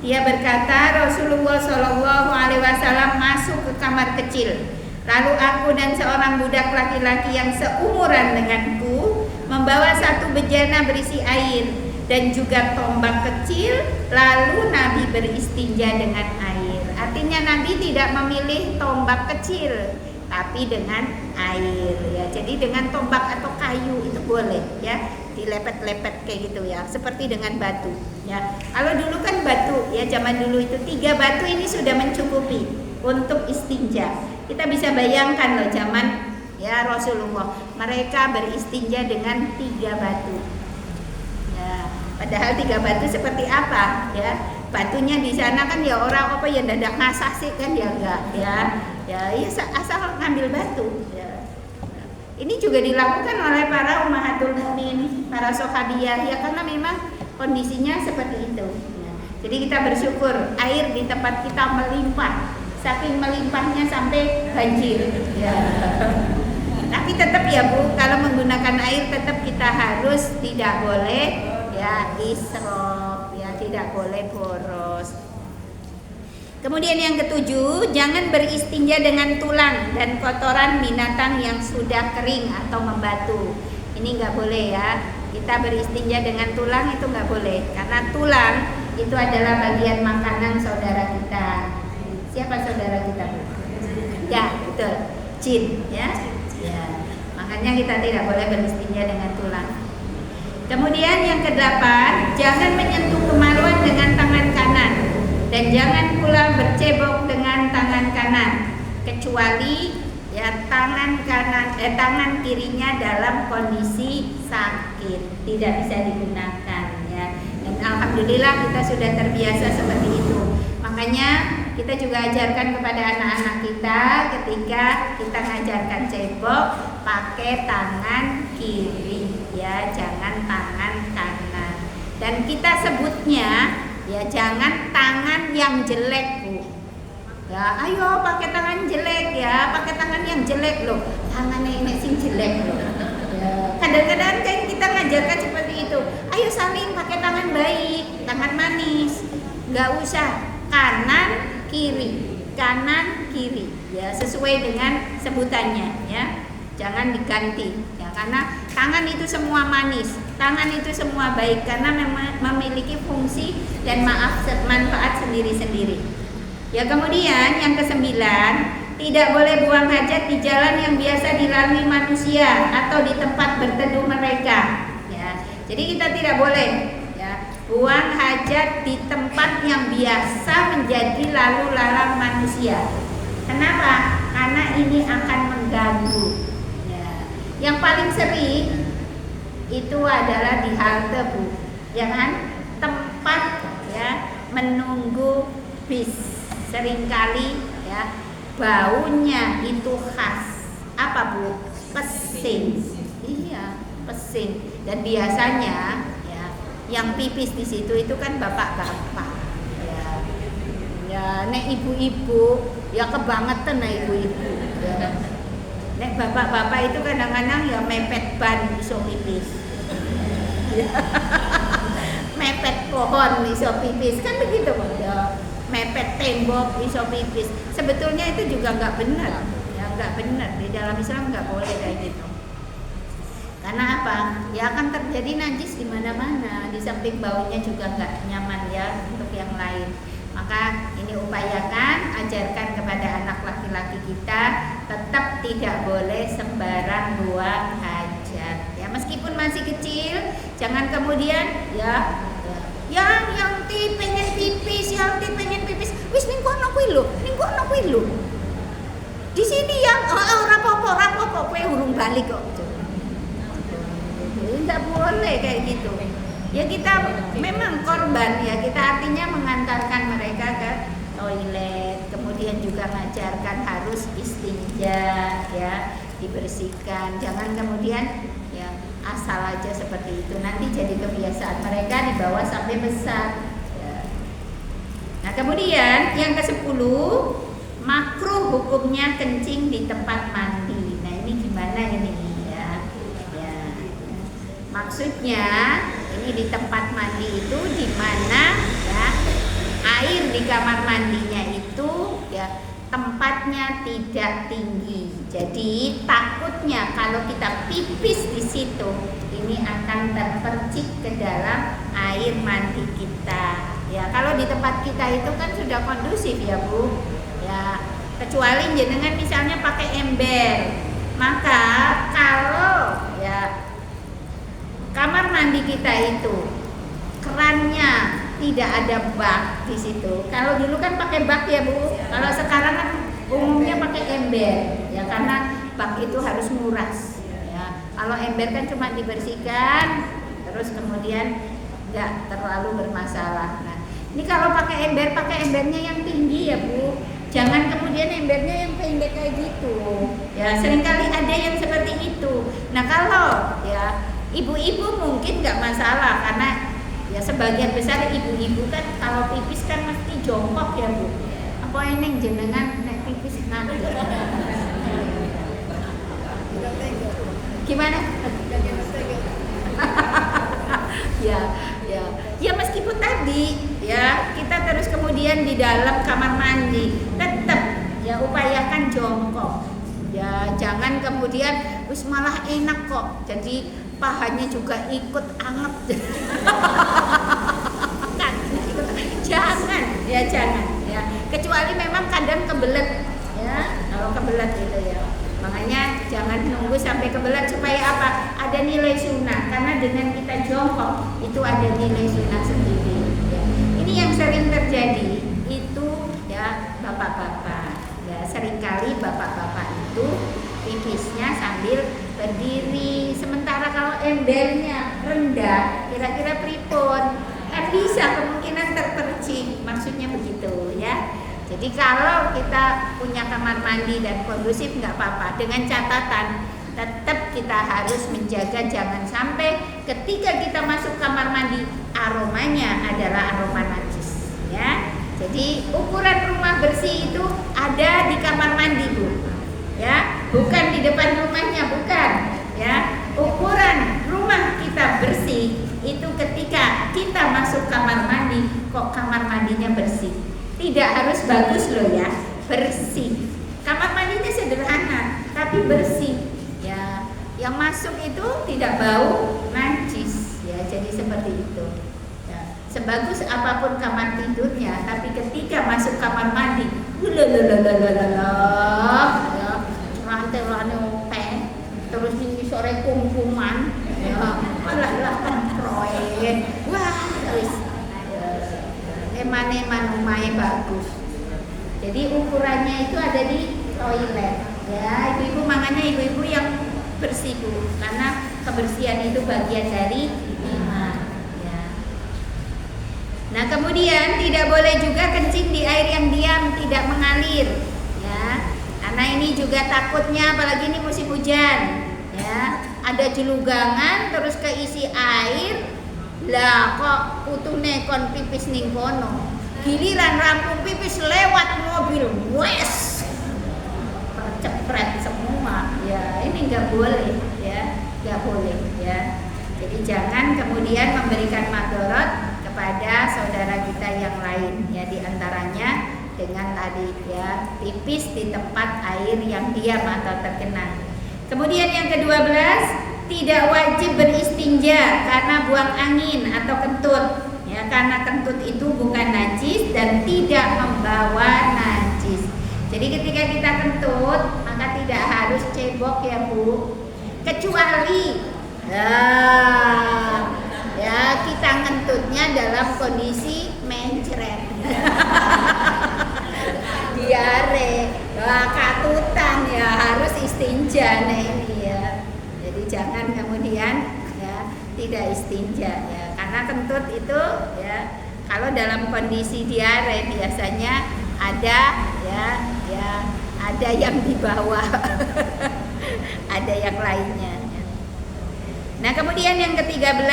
Dia berkata Rasulullah Shallallahu Alaihi Wasallam masuk ke kamar kecil. Lalu aku dan seorang budak laki-laki yang seumuran denganku membawa satu bejana berisi air dan juga tombak kecil. Lalu Nabi beristinja dengan air. Artinya Nabi tidak memilih tombak kecil, tapi dengan air ya. Jadi dengan tombak atau kayu itu boleh ya, dilepet-lepet kayak gitu ya, seperti dengan batu ya. Kalau dulu kan batu ya, zaman dulu itu 3 batu ini sudah mencukupi untuk istinja. Kita bisa bayangkan loh zaman ya Rasulullah, mereka beristinja dengan 3 batu ya. Padahal 3 batu seperti apa ya, batunya di sana kan ya orang apa ya dadak ngasah sih kan ya enggak ya. Ya asal ngambil batu ya. Ini juga dilakukan oleh para ummahatul mukmin, para sahabiyah ya, karena memang kondisinya seperti itu ya. Jadi kita bersyukur air di tempat kita melimpah, saking melimpahnya sampai banjir ya. Tapi tetap ya Bu, kalau menggunakan air tetap kita harus tidak boleh ya israf ya, tidak boleh boros. Kemudian yang ketujuh, jangan beristinja dengan tulang dan kotoran binatang yang sudah kering atau membatu. Ini nggak boleh ya. Kita beristinja dengan tulang itu nggak boleh, karena tulang itu adalah bagian makanan saudara kita. Siapa saudara kita? Ya betul, jin ya. Ya. Makanya kita tidak boleh beristinja dengan tulang. Kemudian yang ke-8, jangan menyentuh kemaluan dengan tangan kanan, dan jangan pula bercebok dengan tangan kanan, kecuali ya tangan kirinya dalam kondisi sakit, tidak bisa digunakan ya. Dan alhamdulillah kita sudah terbiasa seperti itu. Makanya kita juga ajarkan kepada anak-anak kita ketika kita ngajarkan cebok, pakai tangan kiri ya, jangan tangan kanan. Dan kita sebutnya ya jangan tangan yang jelek, Bu. Ya, ayo pakai tangan jelek ya, pakai tangan yang jelek loh. Tangannya ini sing jelek loh. Ya, kadang-kadang kan kita ngajarkan seperti itu. Ayo saling pakai tangan baik, tangan manis. Nggak usah kanan kiri ya, sesuai dengan sebutannya ya. Jangan diganti ya, karena tangan itu semua manis, tangan itu semua baik karena memiliki fungsi dan manfaat sendiri-sendiri. Ya, kemudian yang ke-9, tidak boleh buang hajat di jalan yang biasa dilalui manusia atau di tempat berteduh mereka. Ya, jadi kita tidak boleh ya buang hajat di tempat yang biasa menjadi lalu lalang manusia. Kenapa? Karena ini akan mengganggu. Ya, yang paling sering itu adalah di halte, Bu, ya kan? Tempat ya menunggu bis. Seringkali ya baunya itu khas apa, Bu? Pesing. Iya, pesing. Dan biasanya ya yang pipis di situ itu kan bapak-bapak. Ya, nek ibu-ibu ya kebangetan nek ibu-ibu. Ya. Nek bapak-bapak itu kadang-kadang ya mepet ban iso pipis. Mepet pohon iso pipis kan begitu, Bu. Ya. Mepet tembok iso pipis. Sebetulnya itu juga nggak benar, ya nggak benar, di dalam Islam nggak boleh kayak gitu. Karena apa? Ya akan terjadi najis di mana-mana. Di samping baunya juga nggak nyaman ya untuk yang lain. Maka ini upayakan, ajarkan kepada anak laki-laki kita tetap tidak boleh sembarang buang hajat. Ya meskipun masih kecil, jangan kemudian ya. Yang pengen pipis, wis ning kono kuwi lho. Di sini yang ora apa-apa kowe urung balik kok. Enggak boleh kayak gitu. Ya kita memang korban ya, kita artinya mengantarkan mereka ke toilet, kemudian juga mengajarkan harus istinja ya, dibersihkan. Jangan kemudian ya asal aja seperti itu, nanti jadi kebiasaan mereka dibawa sampai besar ya. Nah kemudian yang ke-10, makruh hukumnya kencing di tempat mandi. Nah ini gimana ini ya, maksudnya ini di tempat mandi itu di mana ya air di kamar mandinya itu ya tempatnya tidak tinggi. Jadi takutnya kalau kita pipis di situ ini akan terpercik ke dalam air mandi kita. Ya, kalau di tempat kita itu kan sudah kondusif ya, Bu. Ya, kecuali jenengan misalnya pakai ember. Maka kalau ya kamar mandi kita itu kerannya tidak ada bak di situ. Kalau dulu kan pakai bak ya, Bu. Kalau sekarang kan umumnya pakai ember. Ya karena bak itu harus nguras. Ya. Kalau ember kan cuma dibersihkan, terus kemudian nggak terlalu bermasalah. Nah, ini kalau pakai embernya yang tinggi ya, Bu. Jangan kemudian embernya yang pendek kayak gitu. Ya seringkali ada yang seperti itu. Nah kalau ya ibu-ibu mungkin nggak masalah karena ya sebagian besar ibu-ibu kan kalau pipis kan mesti jongkok ya, Bu. Apa ini jenengan nek pipis nanti? Gimana? Ya meskipun tadi ya kita terus kemudian di dalam kamar mandi tetap ya upayakan jongkok. Ya jangan kemudian wis malah enak kok. Jadi pahanya juga ikut anget. Jangan ya, kecuali memang kadang kebelet ya, kalau kebelet gitu ya. Makanya jangan nunggu sampai kebelet supaya apa? Ada nilai sunnah. Karena dengan kita jongkok itu ada nilai sunnah sendiri. Ya. Ini yang sering terjadi itu ya bapak-bapak. Ya seringkali bapak-bapak itu pipisnya sambil berdiri. Sementara kalau embernya rendah, kira-kira pripun? Kan bisa kemungkinan terpercik. Maksudnya begitu ya. Jadi kalau kita punya kamar mandi dan kondusif nggak apa-apa, dengan catatan tetap kita harus menjaga jangan sampai ketika kita masuk kamar mandi aromanya adalah aroma najis ya. Jadi ukuran rumah bersih itu ada di kamar mandi Bu ya, bukan di depan rumahnya, bukan ya. Ukuran rumah kita bersih itu ketika kita masuk kamar mandi, kok kamar mandinya bersih. Tidak harus bagus loh ya, bersih. Kamar mandinya sederhana, tapi bersih. Ya, yang masuk itu tidak bau najis. Ya, jadi seperti itu. Ya, sebagus apapun kamar tidurnya, tapi ketika masuk kamar mandi, ya, rantai-rantai, terus ini sore kumpuman, ya, malah proyek. Wah, terus. Eman-eman rumahnya bagus. Jadi ukurannya itu ada di toilet ya. Ibu-ibu makanya ibu-ibu yang bersih Bu, karena kebersihan itu bagian dari iman ya. Nah kemudian tidak boleh juga kencing di air yang diam tidak mengalir ya, karena ini juga takutnya apalagi ini musim hujan ya, ada jelugangan terus keisi air. Lah kok putune kon pipis ning kono. Giliran rampung pipis lewat mobil, wes. Percepret semua. Ya, ini enggak boleh ya, enggak boleh ya. Jadi jangan kemudian memberikan madorot kepada saudara kita yang lain ya, di antaranya dengan tadi ya, pipis di tempat air yang diam atau tergenang. Kemudian yang ke-12, tidak wajib beristinja karena buang angin atau kentut ya, karena kentut itu bukan najis dan tidak membawa najis. Jadi ketika kita kentut maka tidak harus cebok ya Bu, kecuali ya kita kentutnya dalam kondisi mencret diare katutan ya, harus istinja nah ini ya. Jangan kemudian ya tidak istinja ya, karena kentut itu ya kalau dalam kondisi diare biasanya ada ya ada yang di bawah ada yang lainnya ya. Nah kemudian yang ke-13,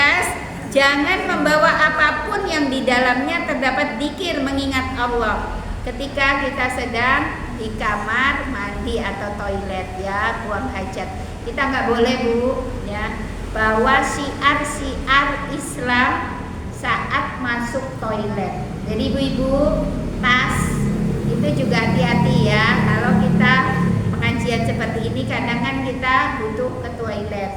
jangan membawa apapun yang di dalamnya terdapat dzikir mengingat Allah ketika kita sedang di kamar mandi atau toilet ya, buang hajat. Kita nggak boleh Bu ya bawa syiar-syiar Islam saat masuk toilet. Jadi ibu-ibu tas itu juga hati-hati ya, kalau kita pengajian seperti ini kadang kan kita butuh ke toilet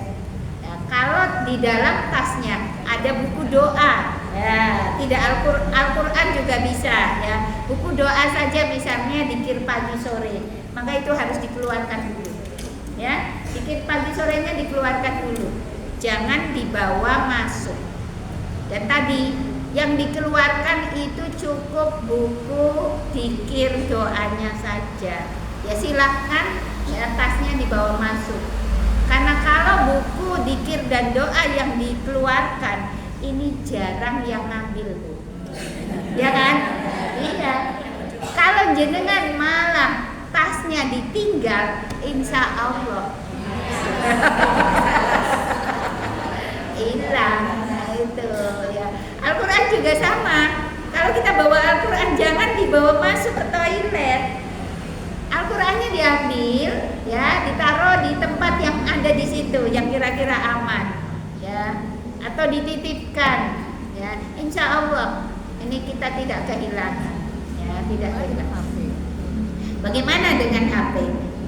ya, kalau di dalam tasnya ada buku doa ya, tidak Al-Quran juga bisa ya, buku doa saja misalnya dzikir pagi sore, maka itu harus dikeluarkan dulu ya, dzikir pagi sorenya dikeluarkan dulu, jangan dibawa masuk. Dan tadi yang dikeluarkan itu cukup buku dzikir doanya saja ya, silahkan ya tasnya dibawa masuk, karena kalau buku dzikir dan doa yang dikeluarkan ini jarang yang ngambil Bu ya kan, iya. Kalau jenengan malah tasnya ditinggal, insya Allah hilang. Nah itu ya, Al-Quran juga sama. Kalau kita bawa Al-Quran jangan dibawa masuk ke toilet. Al-Qurannya diambil ya, ditaruh di tempat yang ada di situ yang kira-kira aman ya, atau dititipkan ya, insya Allah ini kita tidak kehilangan ya, tidak kehilangan. Bagaimana dengan HP?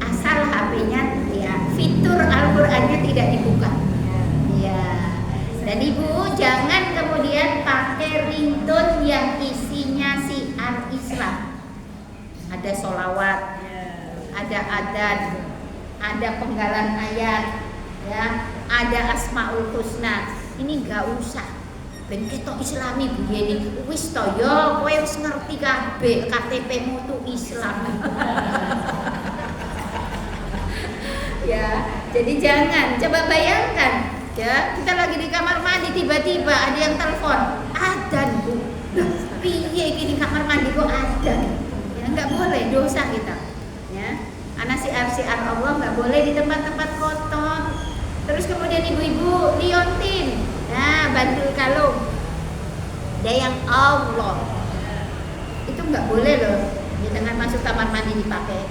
Asal HP-nya ya fitur Al-Qur'annya tidak dibuka. Ya. Dan Ibu jangan kemudian pakai ringtone yang isinya syiar Islam. Ada sholawat, ada adzan, ada penggalan ayat, ya, ada Asmaul Husna. Ini nggak usah. Ben ketok Islami biyen wis to yo, kowe wis ngerti kabeh KTP-mu tuh Islam. Ya, jadi jangan, coba bayangkan, ya, kita lagi di kamar mandi tiba-tiba ada yang telepon, adzan Bu. Loh, piye gini kamar mandi kok adzan? Ya, nggak boleh, dosa kita. Ya, anak siar Allah nggak boleh di tempat-tempat kotor. Terus kemudian ibu-ibu liontin, nah bandul kalung, ada yang Allah, itu nggak boleh loh, jangan masuk kamar mandi dipakai.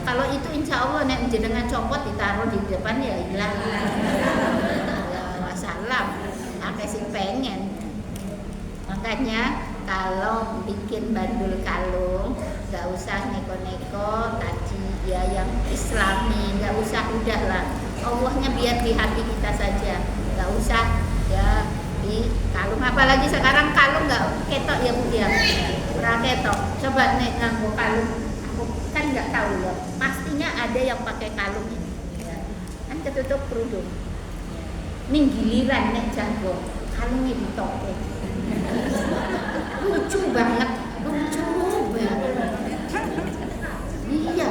Kalau itu insya Allah nek jenengan copot ditaruh di depan ya hilang. Ya masalah, pakai sing pengen. Makanya kalau bikin bandul kalung nggak usah neko-neko tadi ya yang Islami, nggak usah, udahlah. Allahnya biar di hati kita saja, nggak usah ya di kalung. Apalagi sekarang kalung nggak ketok ya Bu ya, ora ketok. Coba nek nganggo kalung kan nggak tahu ya, pastinya ada yang pakai kalung ini ya. Kan ketutup kerudung ini giliran nek jago kalungnya ditoke. Lucu banget iya,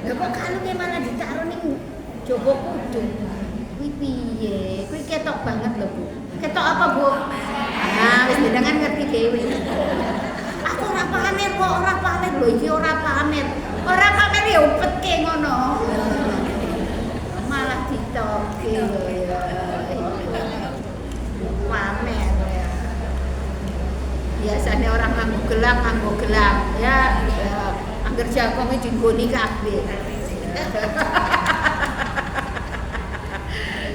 lha kok kalungnya malah ditaruh ning jowo kudung. Kuwi piye? Kuwi ketok banget lho Bu. Ketok apa Bu? Nah wis jenengan ngerti dhewe. Aku ora pamer kok, ora pamer lho iki, ora pamer. Ora pamer ya upetke ngono. Malah ditoke ya. Pamer ya. Biasanya orang nganggo gelang ya, angger jagonge dinggoni kabeh.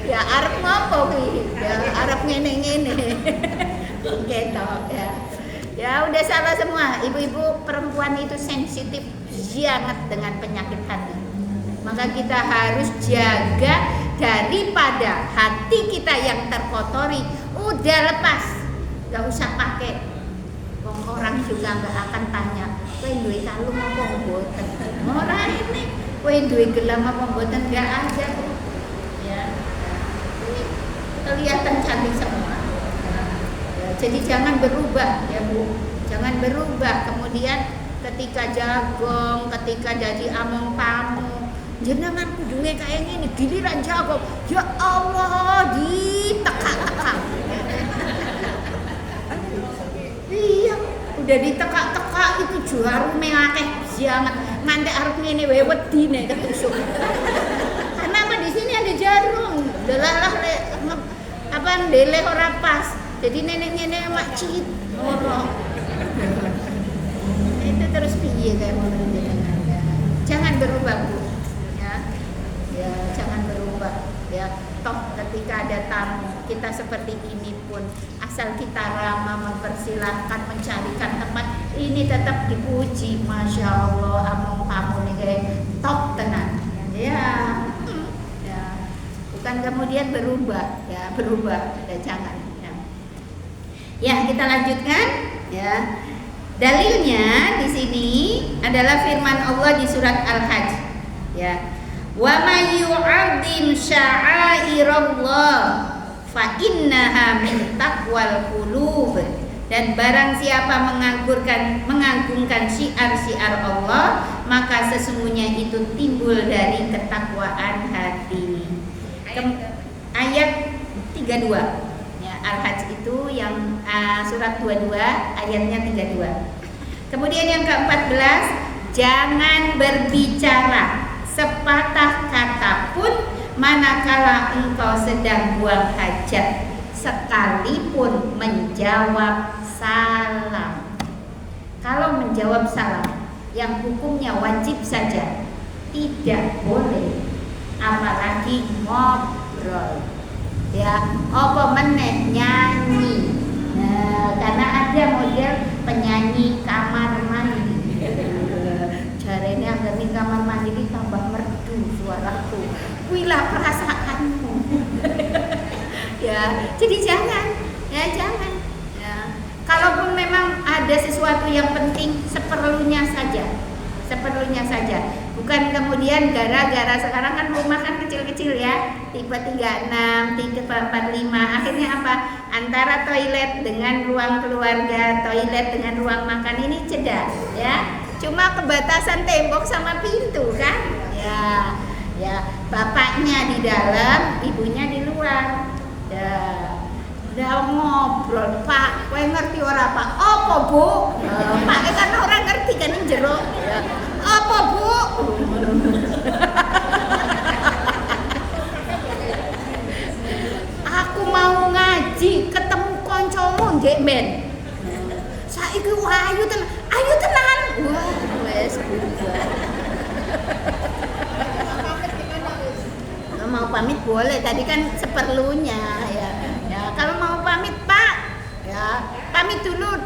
Ya arep ngopo kuwi? Ya arep ngene-ngene. Ketok ya. Ya udah salah semua. Ibu-ibu perempuan itu sensitif banget dengan penyakit hati. Maka kita harus jaga daripada hati kita yang terkotori. Udah lepas, gak usah pakai. Orang juga gak akan tanya, kowe duwe kalung apa mboten? Ora ini, kowe duwe gelang apa mboten? Gak ada. Ya. Ini kelihatan cantik semua. Jadi jangan berubah ya Bu, jangan berubah. Kemudian ketika jagong, ketika jadi among tamu, jenengan kudune kayak gini, giliran jagong, ya Allah ditekak-tekak. Iya, udah ditekak-tekak itu jarume akeh banget, nganti arep ngene wae wedine ketusuk. Karena apa di sini ada jarum, delalah apa ndeleh ora pas. Jadi nenek-nenek makcik ngorok. Itu terus piye kayak ngono jenengan. Jangan berubah Bu. Ya. Ya, jangan berubah ya. Toh ketika ada tamu, kita seperti ini pun asal kita ramah mempersilahkan, mencarikan tempat, ini tetap dipuji. Masya Allah, among kamu nih kayak top tenan. Ya. Ya. Bukan kemudian berubah, ya, berubah. Ya jangan. Ya, kita lanjutkan ya. Dalilnya di sini adalah firman Allah di surat Al-Hajj ya. Wa may yu'azzim sya'airallah fa innaha min taqwal qulub. Dan barang siapa mengagungkan syiar-syiar Allah, maka sesungguhnya itu timbul dari ketakwaan hati. Ayat 32 Al-Hajj itu yang surat 22 ayatnya 32. Kemudian yang ke-14, jangan berbicara sepatah kata pun manakala engkau sedang buang hajat, sekalipun menjawab salam. Kalau menjawab salam yang hukumnya wajib saja, tidak boleh, apalagi ngobrol. Ya, apa meneh nyanyi. Nah, karena ada model penyanyi kamar mandi. Jarene anggar ning kamar mandi iki tambah merdu suaraku. Kuwi lah perasaanmu. Ya, jadi jangan. Ya, jangan. Ya. Kalaupun memang ada sesuatu yang penting, seperlunya saja. Seperlunya saja. Bukan kemudian gara-gara sekarang kan rumah kan kecil-kecil ya, tipe 36, tipe 45. Akhirnya apa? Antara toilet dengan ruang keluarga, toilet dengan ruang makan ini jeda ya. Cuma kebatasan tembok sama pintu kan? Ya, bapaknya di dalam, ibunya di luar. Ya. Udah ngobrol, Pak, kowe ngerti ora Pak? Apa Bu? Pak kan orang ngerti kan yang jero. Ya. Apa Bu? Aku mau ngaji, ketemu koncomu nggih men. Saiki ayu tenan. Wah, wes bubar. Mau pamit boleh, tadi kan seperlunya ya. Kalau mau pamit Pak, ya pamit dulu.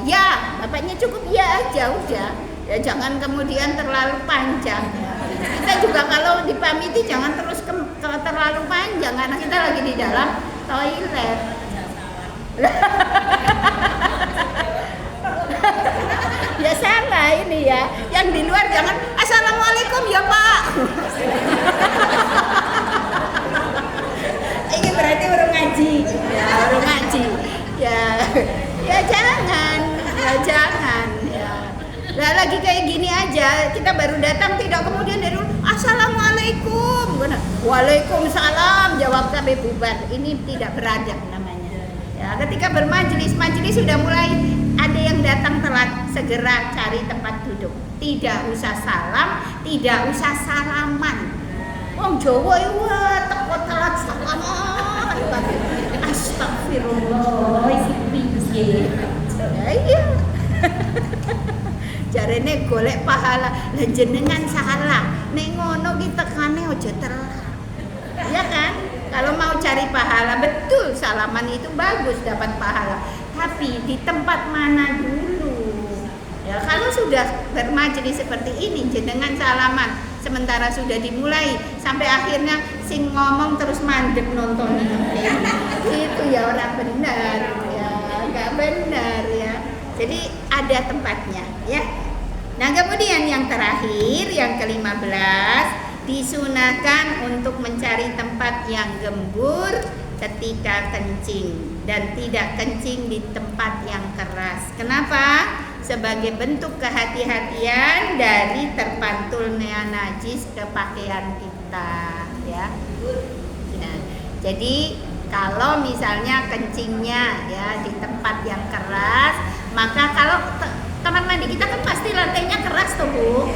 Ya, bapaknya cukup ya aja udah. Ya jangan kemudian terlalu panjang. Ya. Kita juga kalau dipamiti jangan terus terlalu panjang karena kita lagi di dalam toilet. Ya salah ini ya. Yang di luar jangan assalamualaikum ya Pak. Ini berarti urung ngaji. Ya, urung ngaji. Ya jangan. Ya. Nah, lagi kayak gini aja, kita baru datang tidak kemudian dari assalamualaikum. Waalaikumsalam, jawab sampai bubar. Ini tidak beradab namanya. Ya, ketika majelis sudah mulai ada yang datang telat, segera cari tempat duduk. Tidak usah salam, tidak usah salaman. Wong Jawa iku teko telat salaman. Astagfirullah, iki piye? Ya iya. Jarene golek pahala, lah jenengan salah. Nek ngono ki tekane aja telat. Ya kan? Kalau mau cari pahala betul salaman itu bagus dapat pahala. Tapi di tempat mana dulu? Ya, kalau sudah bermajelis seperti ini jenengan salaman sementara sudah dimulai sampai akhirnya sing ngomong terus mandek nontonin. Itu ya orang benar ya, enggak benar ya. Jadi ada tempatnya ya. Nah, kemudian yang terakhir yang ke-15 disunahkan untuk mencari tempat yang gembur ketika kencing dan tidak kencing di tempat yang keras. Kenapa? Sebagai bentuk kehati-hatian dari terpantulnya najis ke pakaian kita ya. Nah, jadi kalau misalnya kencingnya ya di tempat yang keras, maka kalau kamar mandi kita kan pasti lantainya keras tuh Bu.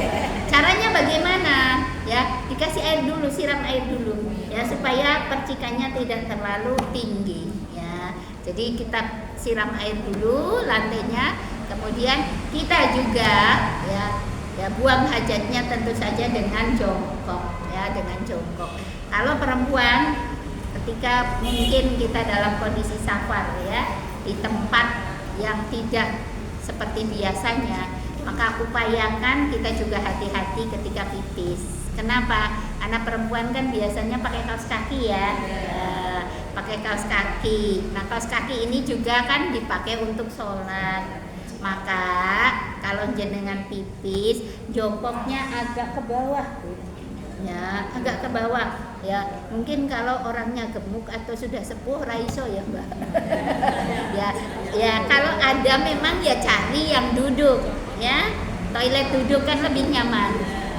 Caranya bagaimana? Ya, dikasih air dulu, siram air dulu ya supaya percikannya tidak terlalu tinggi ya. Jadi kita siram air dulu lantainya, kemudian kita juga ya buang hajatnya tentu saja dengan jongkok ya, dengan jongkok. Kalau perempuan ketika mungkin kita dalam kondisi safar ya di tempat yang tidak seperti biasanya, maka upayakan kita juga hati-hati ketika pipis. Kenapa? Anak perempuan kan biasanya pakai kaos kaki ya, pakai kaos kaki. Nah, kaos kaki ini juga kan dipakai untuk sholat. Maka kalau jenengan pipis, jongkoknya agak ke bawah, ya, agak ke bawah. Ya, mungkin kalau orangnya gemuk atau sudah sepuh raiso ya Mbak. ya kalau ada memang ya cari yang duduk ya, toilet duduk kan lebih nyaman.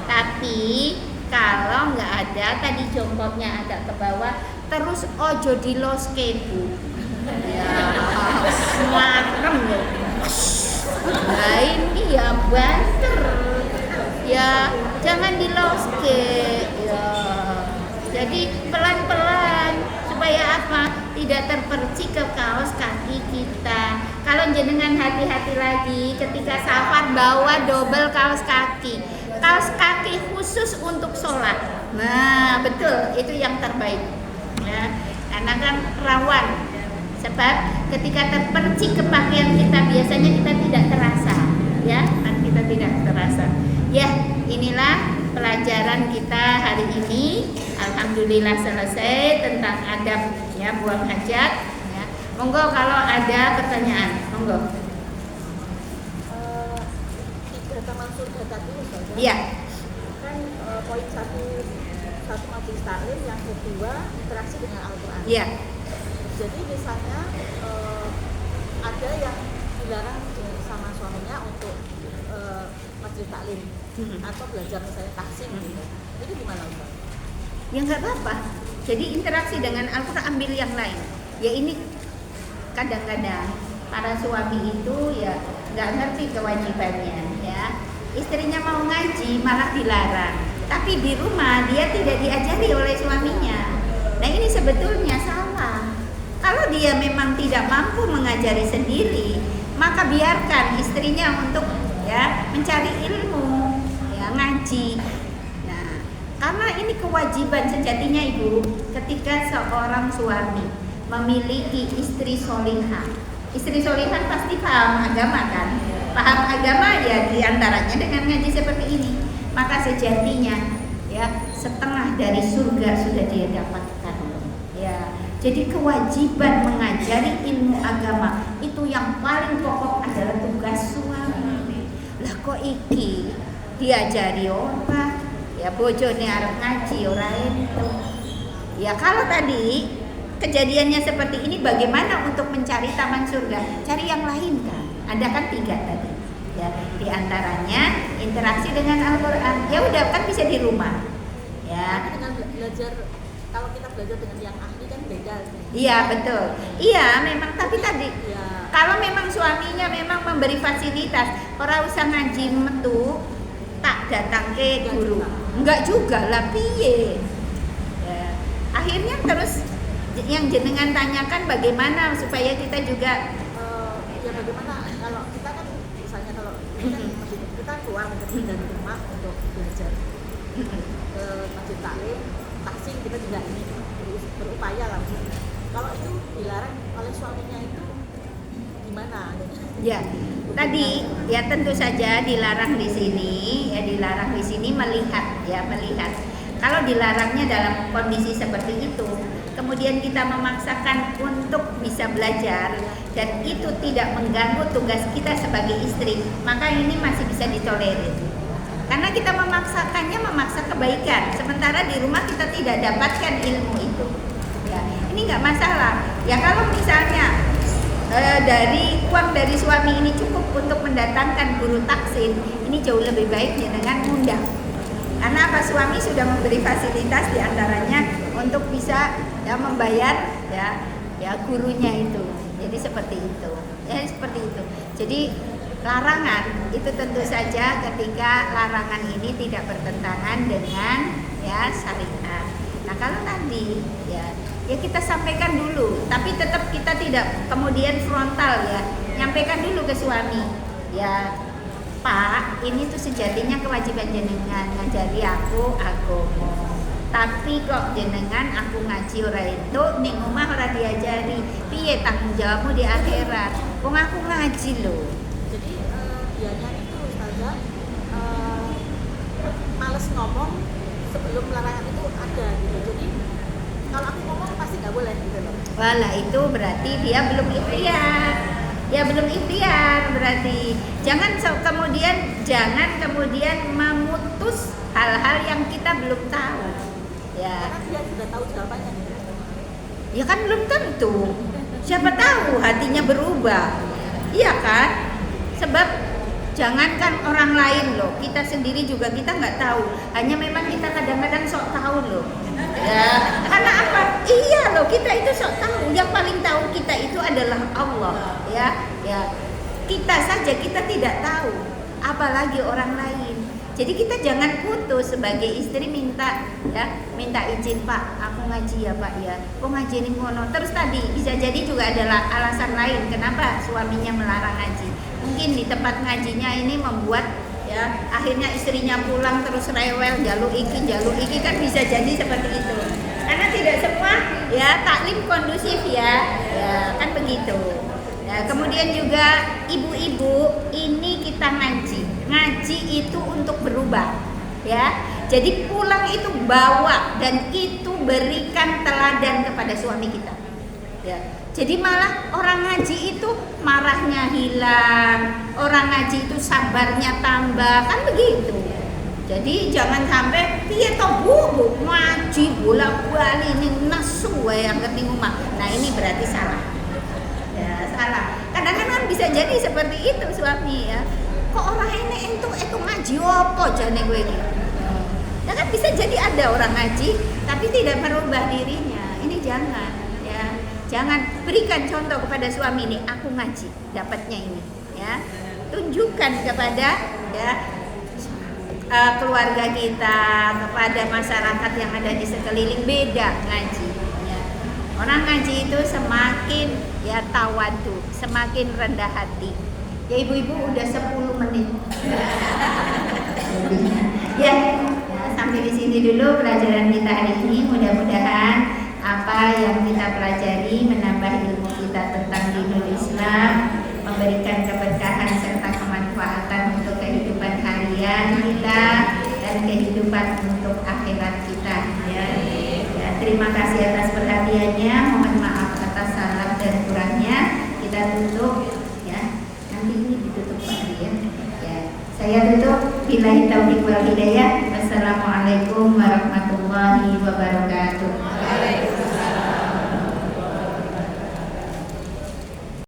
Tapi kalau nggak ada tadi jongkoknya agak ke bawah, terus ojo diloske Bu. Ya, smarem ya. Nah ini ya banter. Ya jangan diloske ya. Jadi pelan-pelan supaya apa? Tidak terpercik ke kaos kaki kita. Kalau jenengan hati-hati lagi ketika safar bawa double kaos kaki. Kaos kaki khusus untuk sholat. Nah betul, itu yang terbaik. Ya, karena kan rawan. Sebab ketika terpercik ke pakaian kita biasanya kita tidak terasa. Ya, kan kita tidak terasa. Ya, inilah pelajaran kita hari ini. Alhamdulillah selesai tentang adab ya buang hajat ya. Monggo kalau ada pertanyaan, monggo. Data Mansur data dulu saja. Iya. kan poin satu majelis taklim, yang kedua interaksi dengan Al-Quran. Iya. Jadi misalnya ada yang dilarang sama suaminya untuk majelis taklim atau belajar misalnya tahsin gitu. Itu gimana Ustaz? Ya nggak apa-apa. Jadi interaksi dengan Al-Quran, ambil yang lain. Ya ini kadang-kadang para suami itu ya nggak ngerti kewajibannya ya. Istrinya mau ngaji malah dilarang, tapi di rumah dia tidak diajari oleh suaminya. Nah ini sebetulnya salah. Kalau dia memang tidak mampu mengajari sendiri, maka biarkan istrinya untuk ya mencari ilmu, ya ngaji. Nah, karena ini kewajiban sejatinya Ibu, ketika seorang suami memiliki istri solihah. Istri solihah pasti paham agama kan? Paham agama ya diantaranya dengan ngaji seperti ini. Maka sejatinya ya setengah dari surga sudah dia dapatkan. Ya, jadi kewajiban mengajari ilmu agama itu yang paling pokok adalah tugas suami. Lah kok iki diajari orang? Ya bojone arep ngaji ora ento. Ya kalau tadi kejadiannya seperti ini, bagaimana untuk mencari taman surga? Cari yang lain kan? Ada kan 3 tadi. Ya, diantaranya interaksi dengan Al-Quran. Ya udah kan bisa di rumah. Ya. Tapi dengan belajar, kalau kita belajar dengan yang ahli kan beda. Iya betul. Iya memang. Tapi tadi Ya. kalau memang suaminya memang memberi fasilitas, orang usah ngaji metu, tak datang ke guru. Enggak juga lah piye. Ya. Akhirnya terus yang jenengan tanyakan bagaimana supaya kita juga Ya bagaimana kalau kita kan misalnya kalau kita keluar dari rumah untuk belajar ke masjid taklim, tahsin, kita juga ini berupaya lah. Kalau itu dilarang oleh suaminya itu gimana? ya tadi ya tentu saja dilarang di sini ya, dilarang di sini melihat kalau dilarangnya dalam kondisi seperti itu, kemudian kita memaksakan untuk bisa belajar dan itu tidak mengganggu tugas kita sebagai istri, maka ini masih bisa ditolerir. Karena kita memaksakannya memaksa kebaikan, sementara di rumah kita tidak dapatkan ilmu itu. Ya, ini nggak masalah. Ya kalau misalnya dari uang dari suami ini cukup untuk mendatangkan guru taksin, ini jauh lebih baik dengan undang. Karena apa, suami sudah memberi fasilitas diantaranya untuk bisa ya membayar ya gurunya itu. Jadi seperti itu. Ya seperti itu. Jadi larangan itu tentu saja ketika larangan ini tidak bertentangan dengan ya syariat. Nah kalau tadi ya kita sampaikan dulu, tapi tetap kita tidak kemudian frontal ya, nyampaikan dulu ke suami ya, Pak, ini tuh sejatinya kewajiban jenengan ngajari aku agama. Tapi kok jenengan aku ngaji ora itu ning omah ora diajari. Piye tanggung jawabmu di akhirat? Wong aku ngaji lho. Jadi dianya itu Ustazah males ngomong sebelum larangan itu ada gitu. Jadi kalau aku ngomong pasti nggak boleh gitu loh. Walah itu berarti dia belum ikhtiar. Ya belum ikhtiar berarti. Jangan kemudian memutus hal-hal yang kita belum tahu. Ya. Karena dia sudah tahu jawabannya. Ya kan belum tentu. Siapa tahu hatinya berubah. Iya kan? Sebab jangankan orang lain loh, kita sendiri juga kita nggak tahu. Hanya memang kita kadang-kadang sok tahu loh. Ya, karena apa? Iya loh, kita itu sok tahu. Yang paling tahu kita itu adalah Allah. Ya. Kita saja kita tidak tahu, apalagi orang lain. Jadi kita jangan putus sebagai istri minta izin, Pak, aku ngaji ya Pak ya. Kok ngaji ini ngono? Terus tadi bisa jadi juga adalah alasan lain kenapa suaminya melarang ngaji. Mungkin di tempat ngajinya ini membuat ya akhirnya istrinya pulang terus rewel, jaluk iki kan bisa jadi seperti itu. Karena tidak semua ya taklim kondusif ya kan begitu. Ya, kemudian juga ibu-ibu ini kita ngaji itu untuk berubah ya. Jadi pulang itu bawa dan itu berikan teladan kepada suami kita ya. Jadi malah orang ngaji itu marahnya hilang, orang ngaji itu sabarnya tambah, kan begitu Jadi jangan sampai piye to Bu ngaji bolak-balik ning nesu wae yang keting omah. Nah, ini berarti salah. Ya, salah. Kadang-kadang bisa jadi seperti itu suami ya. Kok orang ini itu ngaji opo jane kowe iki? Ya kan bisa jadi ada orang ngaji tapi tidak merubah dirinya. Ini jangan ya. Jangan berikan contoh kepada suami ini, aku ngaji, dapatnya ini ya. Tunjukkan kepada ya keluarga kita, kepada masyarakat yang ada di sekeliling, beda ngaji ya. Orang ngaji itu semakin ya tawadu, semakin rendah hati. Ya ibu-ibu udah 10 menit. ya, sampai di sini dulu pelajaran kita hari ini. Mudah-mudahan apa yang kita pelajari menambah ilmu kita tentang dinul Islam, memberikan keberkahan serta kemanfaatan untuk kehidupan harian kita dan kehidupan untuk akhirat kita ya. Terima kasih atas perhatiannya, mohon maaf atas salah dan kurangnya. Kita tutup ya, nanti ini ditutup lagi ya. Saya tutup, billahi taufiq wal hidayah. Wassalamualaikum warahmatullahi wabarakatuh.